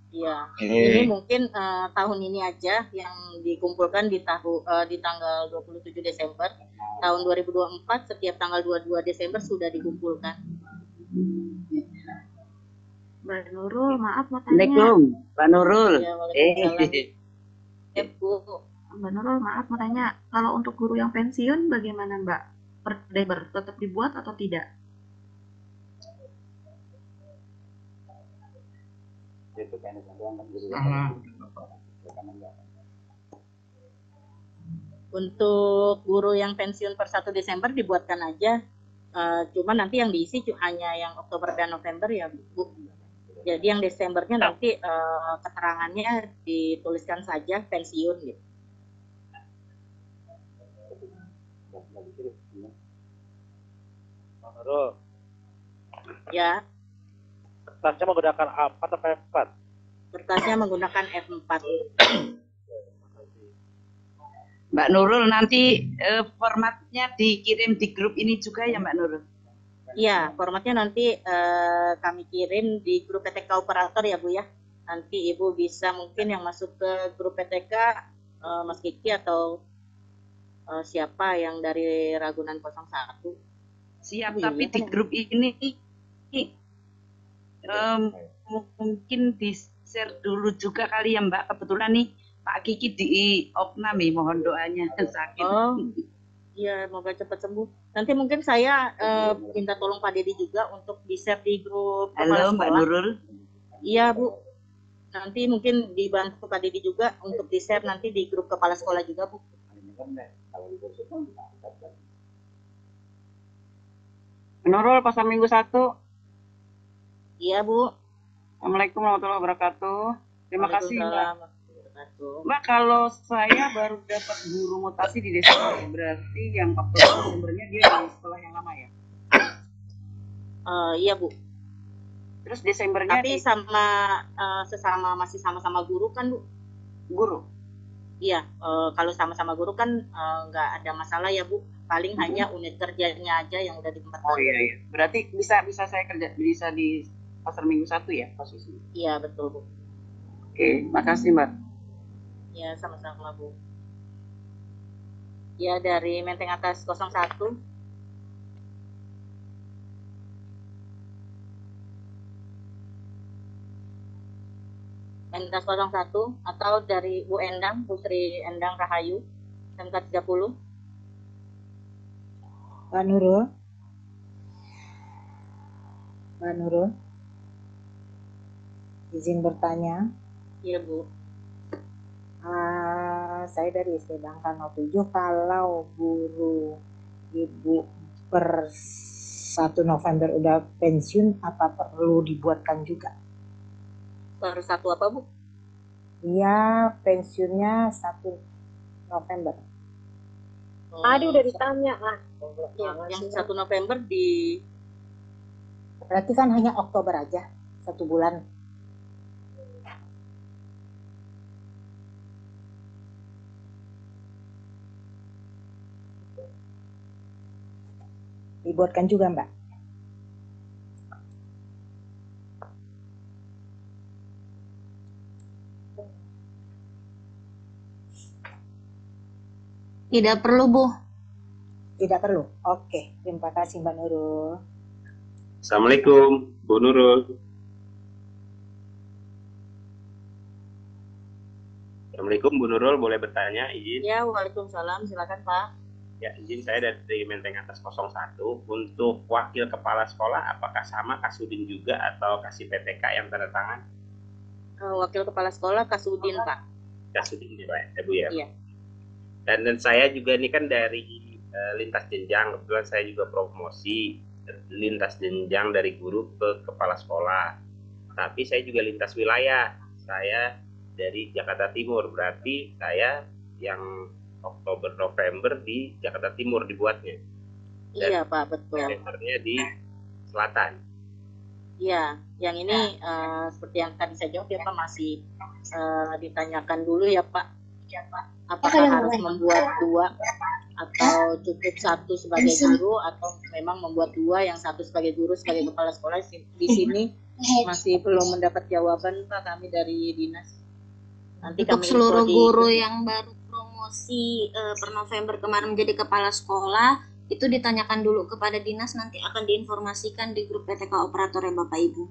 Iya. Ini mungkin tahun ini aja yang dikumpulkan di tanggal 27 Desember. Tahun 2024 setiap tanggal 22 Desember sudah dikumpulkan. Mbak Nurul, maaf mau tanya. Assalamualaikum, Mbak Nurul. Ya, Bu. Mbak Nurul, maaf mau tanya. Kalau untuk guru yang pensiun bagaimana Mbak? Per Deber tetap dibuat atau tidak? Untuk guru yang pensiun per 1 Desember dibuatkan aja. Cuma nanti yang diisi hanya yang Oktober dan November ya Bu. Jadi yang Desembernya nanti keterangannya dituliskan saja pensiun gitu. Pak Nurul, Ya, kertasnya menggunakan A4 atau F4? kertasnya menggunakan F4. Mbak Nurul, nanti formatnya dikirim di grup ini juga ya Mbak Nurul? Iya, formatnya nanti kami kirim di grup PTK operator ya Bu ya. Nanti Ibu bisa mungkin yang masuk ke grup PTK, Mas Kiki atau siapa yang dari Ragunan 01. Siap, Oh, tapi iya. di grup ini mungkin di-share dulu juga kali ya Mbak. Kebetulan nih Pak Kiki di opnam nih, mohon doanya sakit. Oh, iya, semoga cepat sembuh. Nanti mungkin saya minta tolong Pak Dedi juga untuk di-share di grup kepala Halo Mbak sekolah. Nurul. Iya Bu, nanti mungkin dibantu Pak Dedi juga untuk di-share nanti di grup kepala sekolah juga Bu. Nurul pasar Minggu 1. Iya Bu. Assalamualaikum warahmatullahi wabarakatuh. Terima kasih Mbak. Waalaikumsalam. Mbak, kalau saya baru dapat guru mutasi di Desember, berarti yang Oktober Desembernya dia di sekolah yang lama ya? Iya Bu. Terus Desembernya Tapi sama sesama masih sama-sama guru kan Bu? Guru. Iya, kalau sama-sama guru kan nggak ada masalah ya Bu. Paling hanya unit kerjanya aja yang udah ditempatkan. Oh iya iya. Berarti bisa saya kerja bisa di pasar Minggu 1 ya posisi. Iya betul Bu. Oke, makasih Mbak. Ya sama-sama Bu. Ya dari Menteng Atas 01. Menteng Atas 01 atau dari Bu Endang, Bu Sri Endang Rahayu, MK 30. Pak Nurul. Pak Nurul. Izin bertanya. Iya Bu. Saya dari SD Bangka 07, kalau guru Ibu per 1 November udah pensiun, apa perlu dibuatkan juga? Per 1 apa Bu? Iya, pensiunnya 1 November. Tadi udah ditanya ya, yang 1 November di... Berarti kan hanya Oktober aja, 1 bulan. Dibuatkan juga Mbak. Tidak perlu, Bu. Tidak perlu. Oke, terima kasih Mbak Nurul. Assalamualaikum, Bu Nurul. Assalamualaikum, Bu Nurul. Boleh bertanya, izin? Ya, waalaikumsalam. Silakan Pak. Ya, izin saya dari Menteng Atas 01. Untuk wakil kepala sekolah, apakah sama Kasudin juga atau kasih PTK yang tanda tangan? Wakil kepala sekolah Kasudin Pak. Kasudin ya Pak, ya Bu ya? Iya. Dan saya juga ini kan dari lintas jenjang, kebetulan saya juga promosi lintas jenjang dari guru ke kepala sekolah. Tapi saya juga lintas wilayah, saya dari Jakarta Timur, berarti saya yang Oktober November di Jakarta Timur dibuatnya. Iya Pak, betul. Desembernya di selatan. Iya, yang ini seperti yang tadi saya jawab ya Pak, masih ditanyakan dulu ya Pak. Apakah harus membuat 2 atau cukup 1 sebagai guru atau memang membuat 2, yang 1 sebagai guru sebagai kepala sekolah. Di sini masih belum mendapat jawaban Pak kami dari dinas. Nanti Untuk kami seluruh info di guru yang baru promosi per November kemarin menjadi kepala sekolah, itu ditanyakan dulu kepada dinas, nanti akan diinformasikan di grup PTK operator ya Bapak Ibu.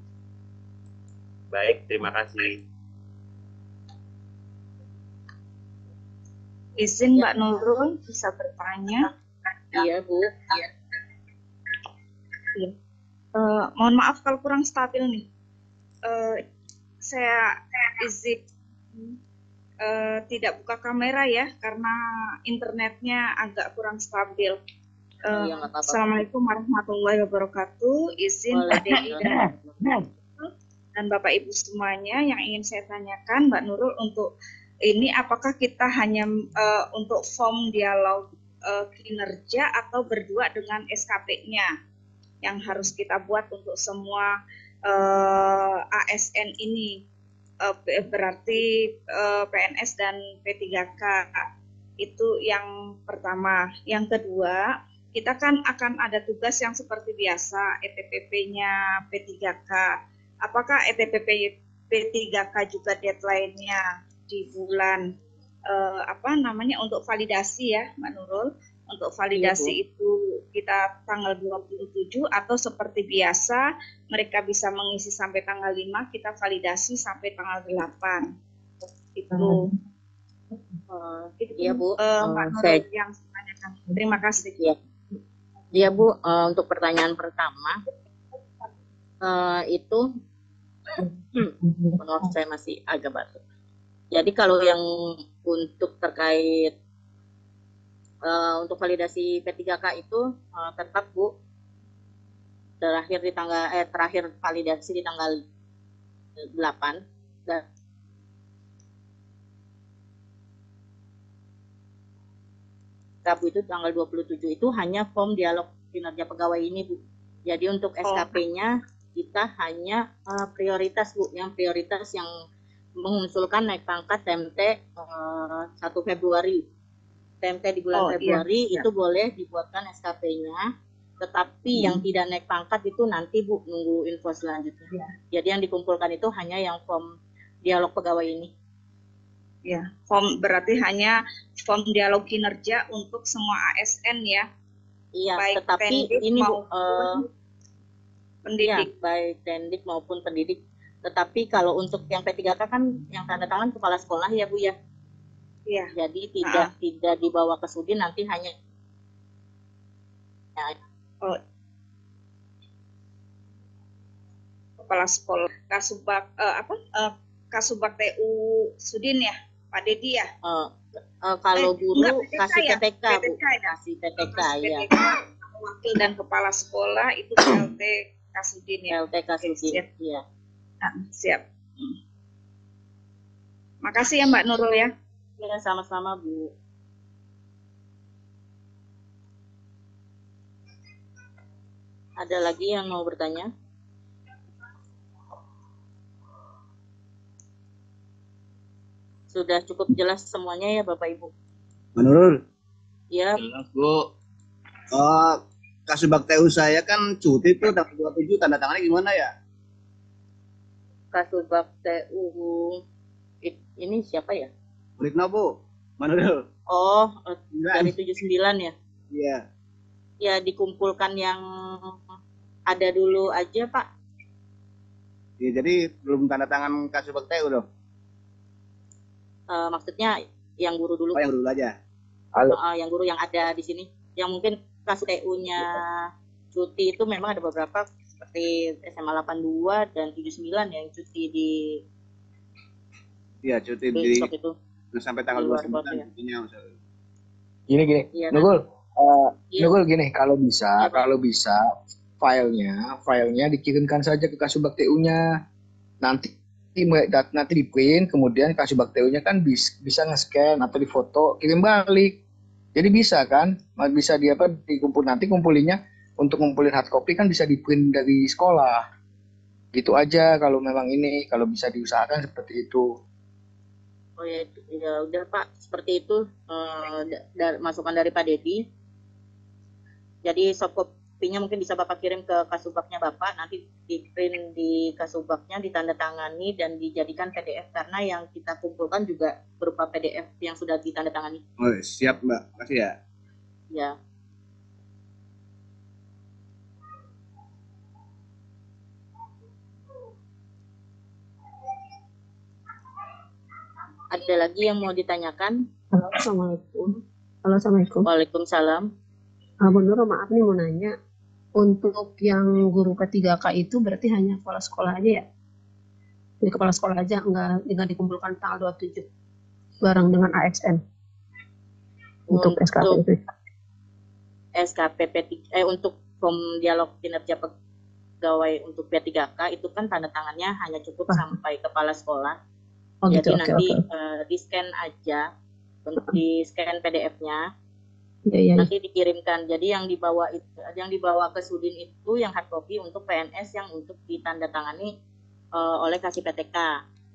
Baik, terima kasih. Izin Mbak Nurul bisa bertanya? Iya Bu. Iya. Mohon maaf kalau kurang stabil nih. Saya izin tidak buka kamera ya karena internetnya agak kurang stabil. Iya, nggak apa-apa. Assalamualaikum warahmatullahi wabarakatuh. Izin Pak Dedi dan Bapak Ibu semuanya, yang ingin saya tanyakan Mbak Nurul, untuk ini apakah kita hanya untuk form dialog kinerja atau berdua dengan SKP-nya yang harus kita buat untuk semua ASN ini. Berarti PNS dan P3K itu yang pertama. Yang kedua, kita kan akan ada tugas yang seperti biasa, ETPP-nya P3K. Apakah ETPP P3K juga deadline-nya di bulan untuk validasi ya, Mbak Nurul? Untuk validasi itu kita tanggal 27 atau seperti biasa mereka bisa mengisi sampai tanggal 5, kita validasi sampai tanggal 8. Itu. Iya Bu, Mbak Nurul yang saya tanyakan. Terima kasih. Iya Bu, untuk pertanyaan pertama itu menurut saya masih agak batuk. Jadi kalau yang untuk terkait untuk validasi P3K itu tetap Bu terakhir validasi di tanggal 8 dan Rabu itu tanggal 27 itu hanya form dialog kinerja pegawai ini Bu. Jadi untuk SKP-nya kita hanya prioritas Bu, yang prioritas yang mengusulkan naik pangkat TMT 1 Februari. TMT di bulan Februari itu boleh dibuatkan SKP-nya, tetapi yang tidak naik pangkat itu nanti Bu nunggu info selanjutnya. Jadi yang dikumpulkan itu hanya yang form dialog pegawai ini. Ya, form berarti hanya form dialog kinerja untuk semua ASN ya. Iya, baik tetapi ini Bu, pendidik. Ya, baik pendidik maupun pendidik. Tetapi kalau untuk yang P3K kan yang tanda tangan kepala sekolah ya Bu ya. Iya. Jadi tidak dibawa ke Sudin, nanti hanya kepala sekolah Kasubag Kasubag TU Sudin ya, Pak Dedi ya. Kalau guru kasih ya? PTK Bu, ya? kasih PTK ya. Wakil dan kepala sekolah itu LT Kasudin ya. LT Kasudin, iya. Siap. Makasih ya Mbak Nurul ya. Ya, sama-sama Bu. Ada lagi yang mau bertanya? Sudah cukup jelas semuanya ya Bapak Ibu? Menurut? Ya. Jelas Bu. Kasubag TU saya kan cuti tuh tanggal 27, tanda tangannya gimana ya? Kasubag TU ini siapa ya? Muridna Bu, Manurul. Oh, dari 79 ya? Iya. Ya, dikumpulkan yang ada dulu aja Pak. Ya, jadi belum tanda tangan Kasubag TU dong? Maksudnya yang guru dulu. Oh, yang guru aja. Yang guru yang ada di sini. Yang mungkin Kasubag TU-nya cuti itu memang ada beberapa seperti SMA 82 dan 79 yang cuti di. Iya, cuti di itu. Sampai tanggal 29 cutinya. Gini. Iya, Nurul, Nurul gini, kalau bisa filenya dikirimkan saja ke Kasubag TU-nya. Nanti di print, kemudian Kasubag TU-nya kan bisa nge-scan atau difoto, kirim balik. Jadi bisa kan, bisa dikumpul nanti kumpulinnya untuk ngumpulin hard copy kan bisa di print dari sekolah. Gitu aja kalau memang ini, kalau bisa diusahakan seperti itu. Oh ya udah Pak, seperti itu masukan dari Pak Dedi. Jadi soft copy-nya mungkin bisa Bapak kirim ke Kasubagnya Bapak, nanti di print di Kasubagnya, ditandatangani dan dijadikan PDF karena yang kita kumpulkan juga berupa PDF yang sudah ditandatangani. Oh, siap Mbak, makasih ya. Ya. Ada lagi yang mau ditanyakan? Assalamualaikum. Halo, Assalamualaikum. Waalaikumsalam. Bu Nurul, maaf nih mau nanya. Untuk yang guru P3K itu berarti hanya kepala sekolah aja ya? Jadi kepala sekolah aja, nggak dikumpulkan tanggal 27 bareng dengan ASN untuk SKP itu? SKP untuk form dialog kinerja pegawai untuk P3K itu kan tanda tangannya hanya cukup sampai kepala sekolah. Oh, jadi gitu, nanti okay. di-scan aja, di-scan PDF-nya, Iya. nanti dikirimkan. Jadi yang dibawa ke Sudin itu yang hard copy untuk PNS yang untuk ditandatangani oleh kasih PTK.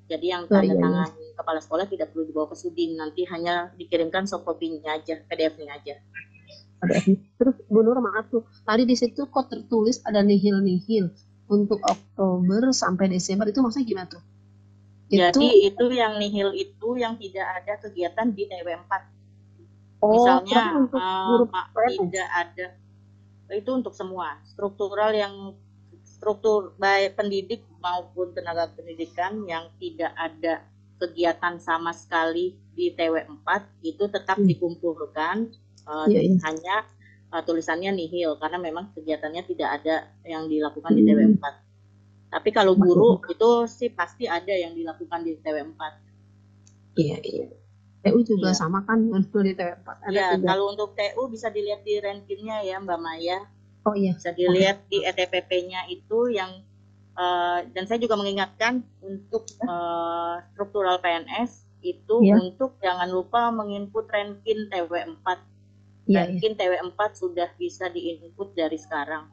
Jadi yang tanda tangan kepala sekolah tidak perlu dibawa ke Sudin, nanti hanya dikirimkan soft copy-nya aja, PDF-nya aja. Terus Bu Nur, maaf tuh, tadi di situ kok tertulis ada nihil untuk Oktober sampai Desember, itu maksudnya gimana tuh? Jadi itu yang nihil itu yang tidak ada kegiatan di TW4. Misalnya tidak ada, itu untuk semua struktural yang struktur baik pendidik maupun tenaga pendidikan yang tidak ada kegiatan sama sekali di TW4 itu tetap dikumpulkan, hanya tulisannya nihil karena memang kegiatannya tidak ada yang dilakukan di TW4. Tapi kalau guru itu sih pasti ada yang dilakukan di TW4. Iya. TU juga sama kan untuk di TW4. Iya, kalau untuk TU bisa dilihat di rankinnya ya Mbak Maya. Oh iya. Bisa dilihat di ETPP-nya itu yang dan saya juga mengingatkan untuk struktural PNS itu untuk jangan lupa menginput ranking TW4. Ranking TW4 sudah bisa diinput dari sekarang.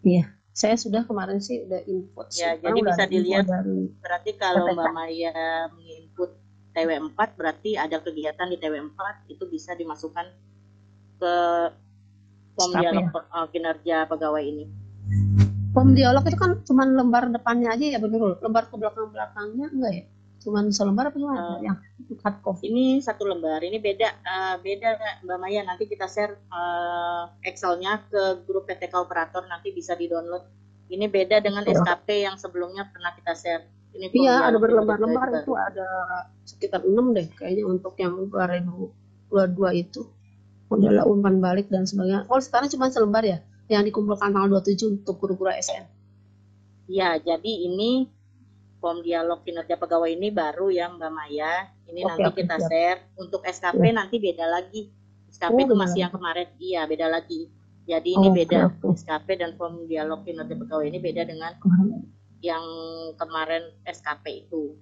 Iya, saya sudah kemarin sih udah input. Ya, jadi bisa dilihat berarti kalau Mbak Maya menginput TW4 berarti ada kegiatan di TW4 itu bisa dimasukkan ke form dialog kinerja pegawai ini. Form dialog itu kan cuma lembar depannya aja ya betul, lembar ke belakangnya enggak ya? Cuman selembar apa gimana? Yang hard copy. Ini satu lembar, ini beda Mbak Maya, nanti kita share Excel-nya ke grup PTK operator, nanti bisa di-download. Ini beda dengan SKP yang sebelumnya pernah kita share. Ini iya, ada berlembar-lembar itu ada sekitar 6 deh kayaknya untuk yang 2022 itu. Modal umpan balik dan sebagainya. Oh, sekarang cuma selembar ya yang dikumpulkan tanggal 27 untuk guru-guru ASN. Ya, jadi ini form dialog kinerja pegawai ini baru ya Mbak Maya. Ini nanti kita share. Untuk SKP nanti beda lagi. SKP itu masih yang kemarin. Iya, beda lagi. Jadi ini beda. SKP dan form dialog kinerja pegawai ini beda dengan yang kemarin SKP itu.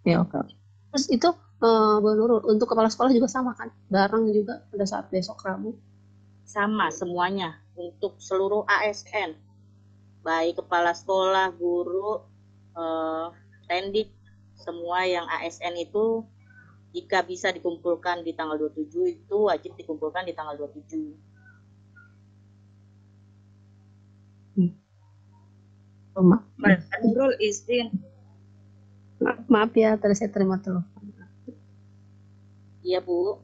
Ya, oke. Terus itu Bu Nurul, untuk kepala sekolah juga sama kan? Bareng juga pada saat besok Rabu? Sama semuanya. Untuk seluruh ASN. Baik kepala sekolah, guru, tendik, semua yang ASN itu jika bisa dikumpulkan di tanggal 27 itu wajib dikumpulkan di tanggal 27. Mbak Nurul izin. Maaf ya, tadi saya terima telepon. Iya Bu.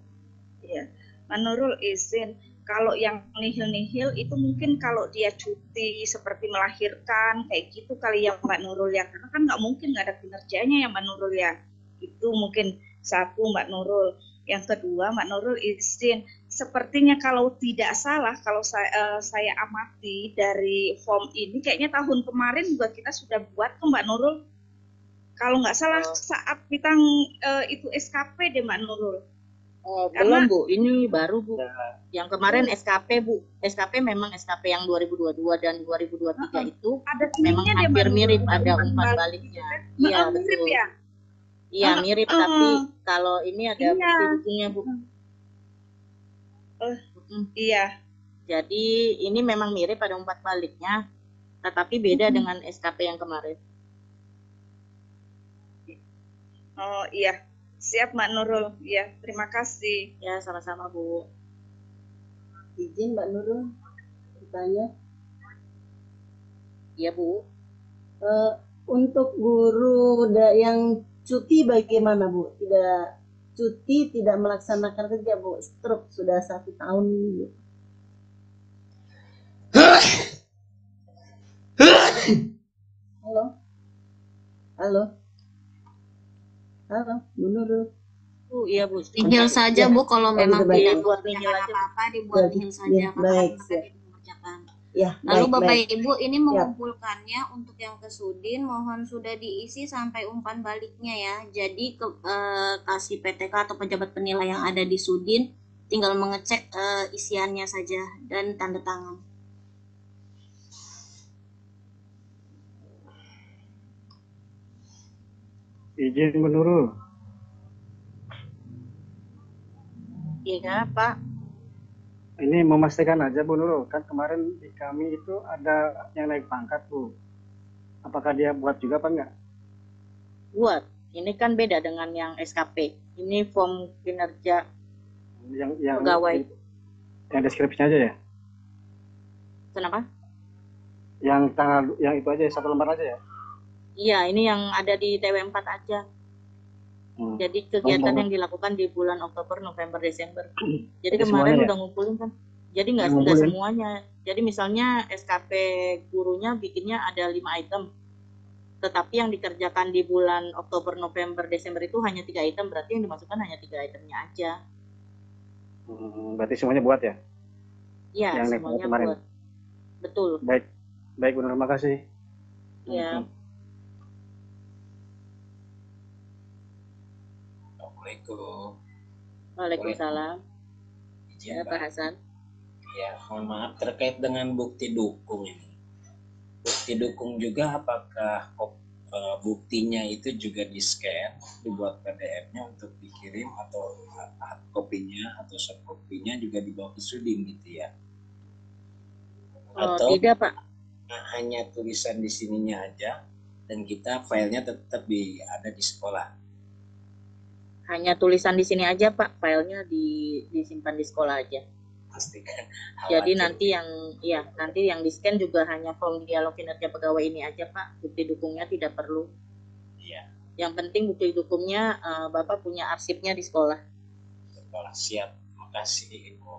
Iya. Mbak Nurul izin. Kalau yang nihil-nihil itu mungkin kalau dia cuti seperti melahirkan kayak gitu kali ya Mbak Nurul ya, karena kan nggak mungkin nggak ada kinerjanya ya Mbak Nurul ya. Itu mungkin satu Mbak Nurul. Yang kedua Mbak Nurul izin, sepertinya kalau tidak salah kalau saya amati dari form ini kayaknya tahun kemarin juga kita sudah buat ke Mbak Nurul. Kalau nggak salah saat kita itu SKP deh Mbak Nurul. Belum Bu, ini baru Bu. Yang kemarin SKP Bu. SKP memang SKP yang 2022 dan 2023 itu memang hampir mirip, ada umpan baliknya. Iya betul. Ya? Iya mirip, tapi kalau ini ada bukti-buktinya Bu. Iya. Jadi ini memang mirip, ada umpan baliknya, tetapi beda dengan SKP yang kemarin. Oh iya. Siap Mbak Nurul, ya terima kasih. Ya sama-sama Bu. Izin Mbak Nurul bertanya. Iya Bu. Untuk guru yang cuti bagaimana Bu? Tidak cuti, tidak melaksanakan kerja Bu, stroke sudah 1 tahun. Halo. Halo, Bu Nurul. Bu, iya Bu. Nihil saja Bu, kalau memang tidak buat nihil apa-apa dibuat nihil saja. Baik, ya. Lalu Bapak Ibu ini mengumpulkannya untuk yang ke Sudin, mohon sudah diisi sampai umpan baliknya ya. Jadi kasih PTK atau pejabat penilai yang ada di Sudin tinggal mengecek isiannya saja dan tanda tangan. Izin menurut. Iya Pak. Ini memastikan aja Bu Nurul, kan kemarin di kami itu ada yang naik pangkat Bu. Apakah dia buat juga apa enggak? Buat. Ini kan beda dengan yang SKP. Ini form kinerja Yang pegawai. yang deskripsinya aja ya? Kenapa? Yang tanggal yang itu aja satu lembar aja ya? Iya, ini yang ada di TW4 aja. Jadi kegiatan yang dilakukan di bulan Oktober, November, Desember. Jadi kemarin udah ngumpulin kan. Jadi nggak semuanya. Jadi misalnya SKP gurunya bikinnya ada 5 item. Tetapi yang dikerjakan di bulan Oktober, November, Desember itu hanya 3 item. Berarti yang dimasukkan hanya 3 itemnya aja. Berarti semuanya buat ya? Iya, Yang semuanya kemarin. buat. Betul. Baik, baik Bu Nurul, terima kasih. Ya. Assalamualaikum. Waalaikumsalam. Izin, Ya, Pak Hasan. Ya, mohon maaf terkait dengan bukti dukung ini. Bukti dukung juga apakah buktinya itu juga di-scan, dibuat PDF-nya untuk dikirim atau hard copy-nya atau soft copy-nya juga dibawa ke Sudin gitu ya? Atau tidak, Pak. Hanya tulisan di sininya aja dan kita filenya tetap ada di sekolah. Hanya tulisan di sini aja, Pak. Filenya disimpan di sekolah aja. Pastikan. Jadi nanti yang di-scan juga hanya form dialog kinerja pegawai ini aja, Pak. Bukti dukungnya tidak perlu. Iya. Yang penting bukti dukungnya Bapak punya arsipnya di sekolah. Sekolah siap. Makasih Ibu.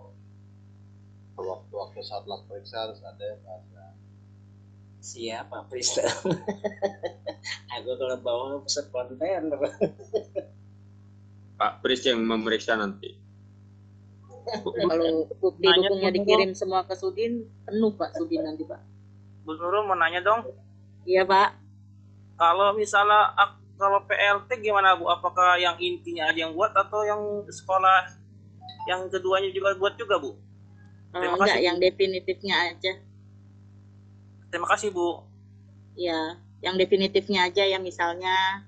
Waktu saat periksa harus ada ya Pak. Siap Pak Prista. Aku kalau bawa spontan. Pak Pris yang memeriksa nanti. Kalau bukti dukungnya dikirim semua ke Sudin, penuh Pak Sudin nanti Pak. Bu Nurul mau nanya dong. Iya Pak. Kalau misalnya kalau PLT gimana Bu? Apakah yang intinya aja yang buat atau yang sekolah yang keduanya juga buat juga Bu? Terima Enggak, kasih. yang definitifnya aja. Terima kasih Bu. Ya, yang definitifnya aja ya, misalnya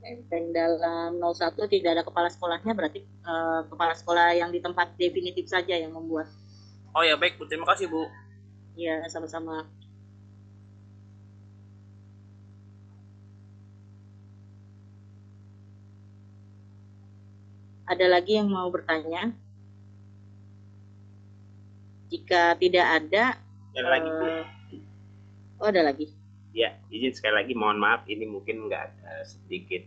enteng dalam 01 tidak ada kepala sekolahnya, berarti kepala sekolah yang di tempat definitif saja yang membuat. Oh ya baik Bu, terima kasih Bu. Ya, sama-sama. Ada lagi yang mau bertanya? Jika tidak ada, Ada lagi Bu. Oh ada lagi. Ya, izin sekali lagi mohon maaf ini mungkin nggak sedikit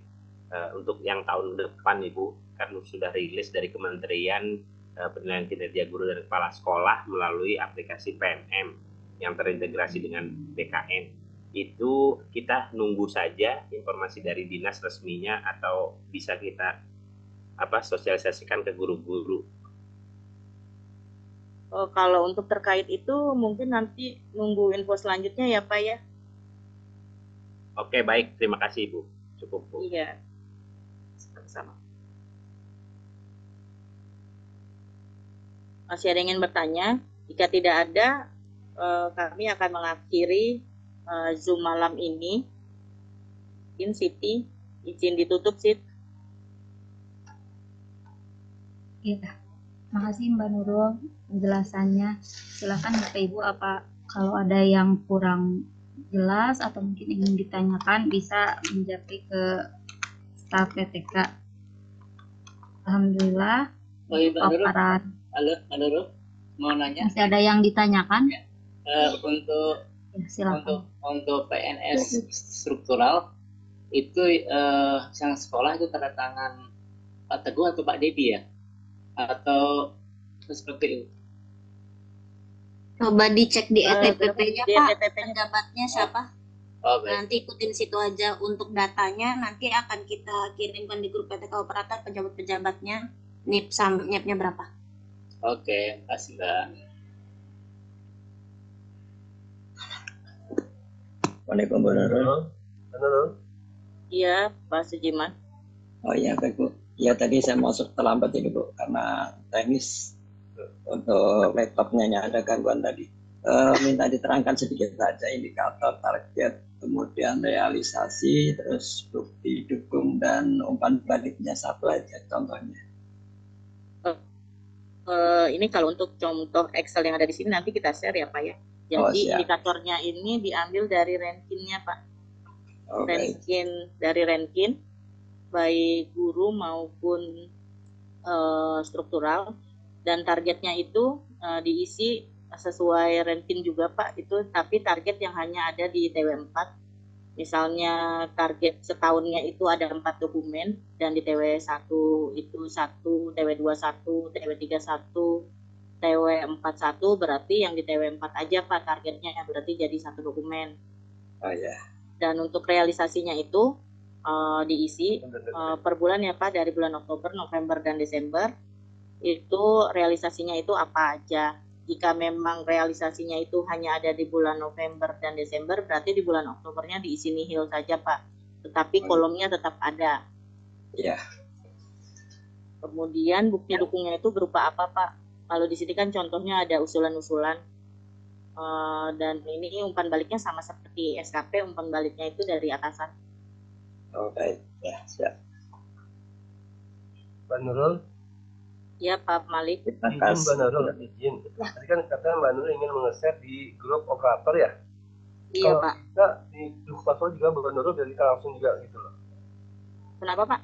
untuk yang tahun depan Ibu kan sudah rilis dari Kementerian Penilaian Kinerja Guru dan Kepala Sekolah melalui aplikasi PNM yang terintegrasi dengan BKN. Itu kita nunggu saja informasi dari dinas resminya atau bisa kita sosialisasikan ke guru-guru. Oh, kalau untuk terkait itu mungkin nanti nunggu info selanjutnya ya Pak ya. Oke baik, terima kasih Ibu. Cukup Bu. Iya. Sama-sama. Masih ada yang ingin bertanya? Jika tidak ada, kami akan mengakhiri Zoom malam ini. Izin Siti, izin ditutup Sit. Iya. Makasih Mbak Nurul penjelasannya. Silakan Bapak Ibu kalau ada yang kurang jelas atau mungkin ingin ditanyakan bisa menjapri ke staf PTK. Alhamdulillah. Oh iya, Mbak Nurul. Paparan. Halo, Mbak Nurul. Mau nanya? Masih ada yang ditanyakan? Untuk Ya, silakan. untuk PNS struktural itu yang sekolah itu tanda tangan Pak Teguh atau Pak Dedi ya? Atau seperti itu? Coba dicek di ETPP-nya Di Pak, ETPP-nya. penjabatnya siapa? Oh, baik. Nanti ikutin situ aja untuk datanya, nanti akan kita kirimkan di grup PTK operator pejabat-pejabatnya, NIP NIP-nya berapa. Oke, kasih Mbak. Waalaikumsalam Bu Nurul. Iya, Pak Sujiman. Oh iya baik Bu. Ya tadi saya masuk terlambat ini Bu karena teknis untuk laptopnya ada gangguan tadi. Minta diterangkan sedikit saja indikator target, kemudian realisasi, terus bukti dukung dan umpan baliknya satu aja contohnya. ini kalau untuk contoh Excel yang ada di sini nanti kita share ya Pak ya. Jadi indikatornya ini diambil dari rankinnya Pak. Dari ranking baik guru maupun struktural, dan targetnya itu diisi sesuai ranking juga Pak itu, tapi target yang hanya ada di TW 4. Misalnya target setahunnya itu ada 4 dokumen, dan di TW 1 itu 1, TW 2 1, TW 3 1, TW 4 1, berarti yang di TW 4 aja Pak targetnya, berarti jadi 1 dokumen. Oh ya. Dan untuk realisasinya itu diisi per bulan ya Pak, dari bulan Oktober, November, dan Desember. Itu realisasinya itu apa aja. Jika memang realisasinya itu hanya ada di bulan November dan Desember, berarti di bulan Oktobernya diisi nihil saja Pak. Tetapi kolomnya tetap ada. Ya. Kemudian bukti dukungnya itu berupa apa Pak? Kalau di sini kan contohnya ada usulan-usulan. Dan ini umpan baliknya sama seperti SKP, umpan baliknya itu dari atasan. Oke, ya siap. Pak Nurul. Ya Pak Malik. Izin Mbak Nurul, izin. Tadi kan katanya Mbak Nurul ingin nge-share di grup operator ya? Iya Pak. Kita di grup operator juga Mbak Nurul biar kita langsung juga gitu loh. Kenapa Pak?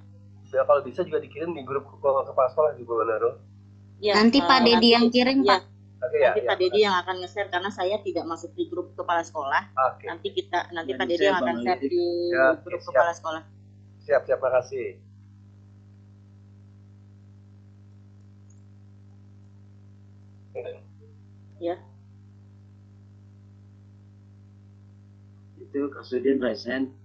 Ya kalau bisa juga dikirim di grup kepala sekolah juga Mbak Nurul. Ya, nanti Pak Dedi yang kirim Pak. Nanti Pak Dedi yang akan nge-share karena saya tidak masuk di grup kepala sekolah. Nanti Pak Dedi yang akan share di grup kepala sekolah. Siap, makasih. Ya. Itu Kasudin Resen.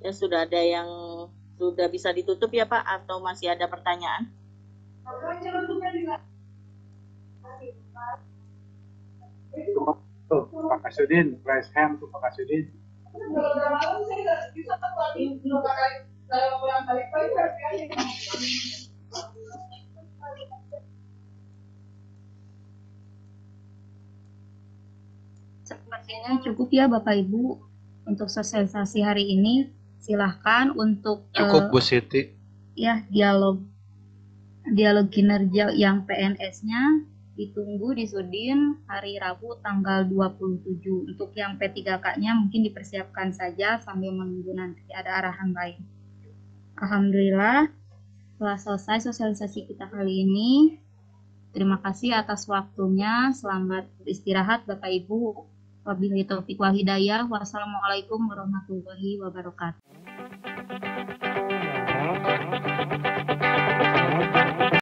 Ya sudah ada yang sudah bisa ditutup ya Pak, atau masih ada pertanyaan? Tuh, Pak Kasudin, raise hand tuh Pak Kasudin. Sepertinya cukup ya Bapak Ibu untuk sosialisasi hari ini. Silahkan untuk cukup Bu Siti. Ya, dialog kinerja yang PNS-nya ditunggu di Sudin hari Rabu tanggal 27. Untuk yang P3K-nya mungkin dipersiapkan saja sambil menunggu nanti ada arahan lain. Alhamdulillah telah selesai sosialisasi kita kali ini. Terima kasih atas waktunya. Selamat beristirahat Bapak Ibu. Wabillahi taufiq wal hidayah. Wassalamualaikum warahmatullahi wabarakatuh.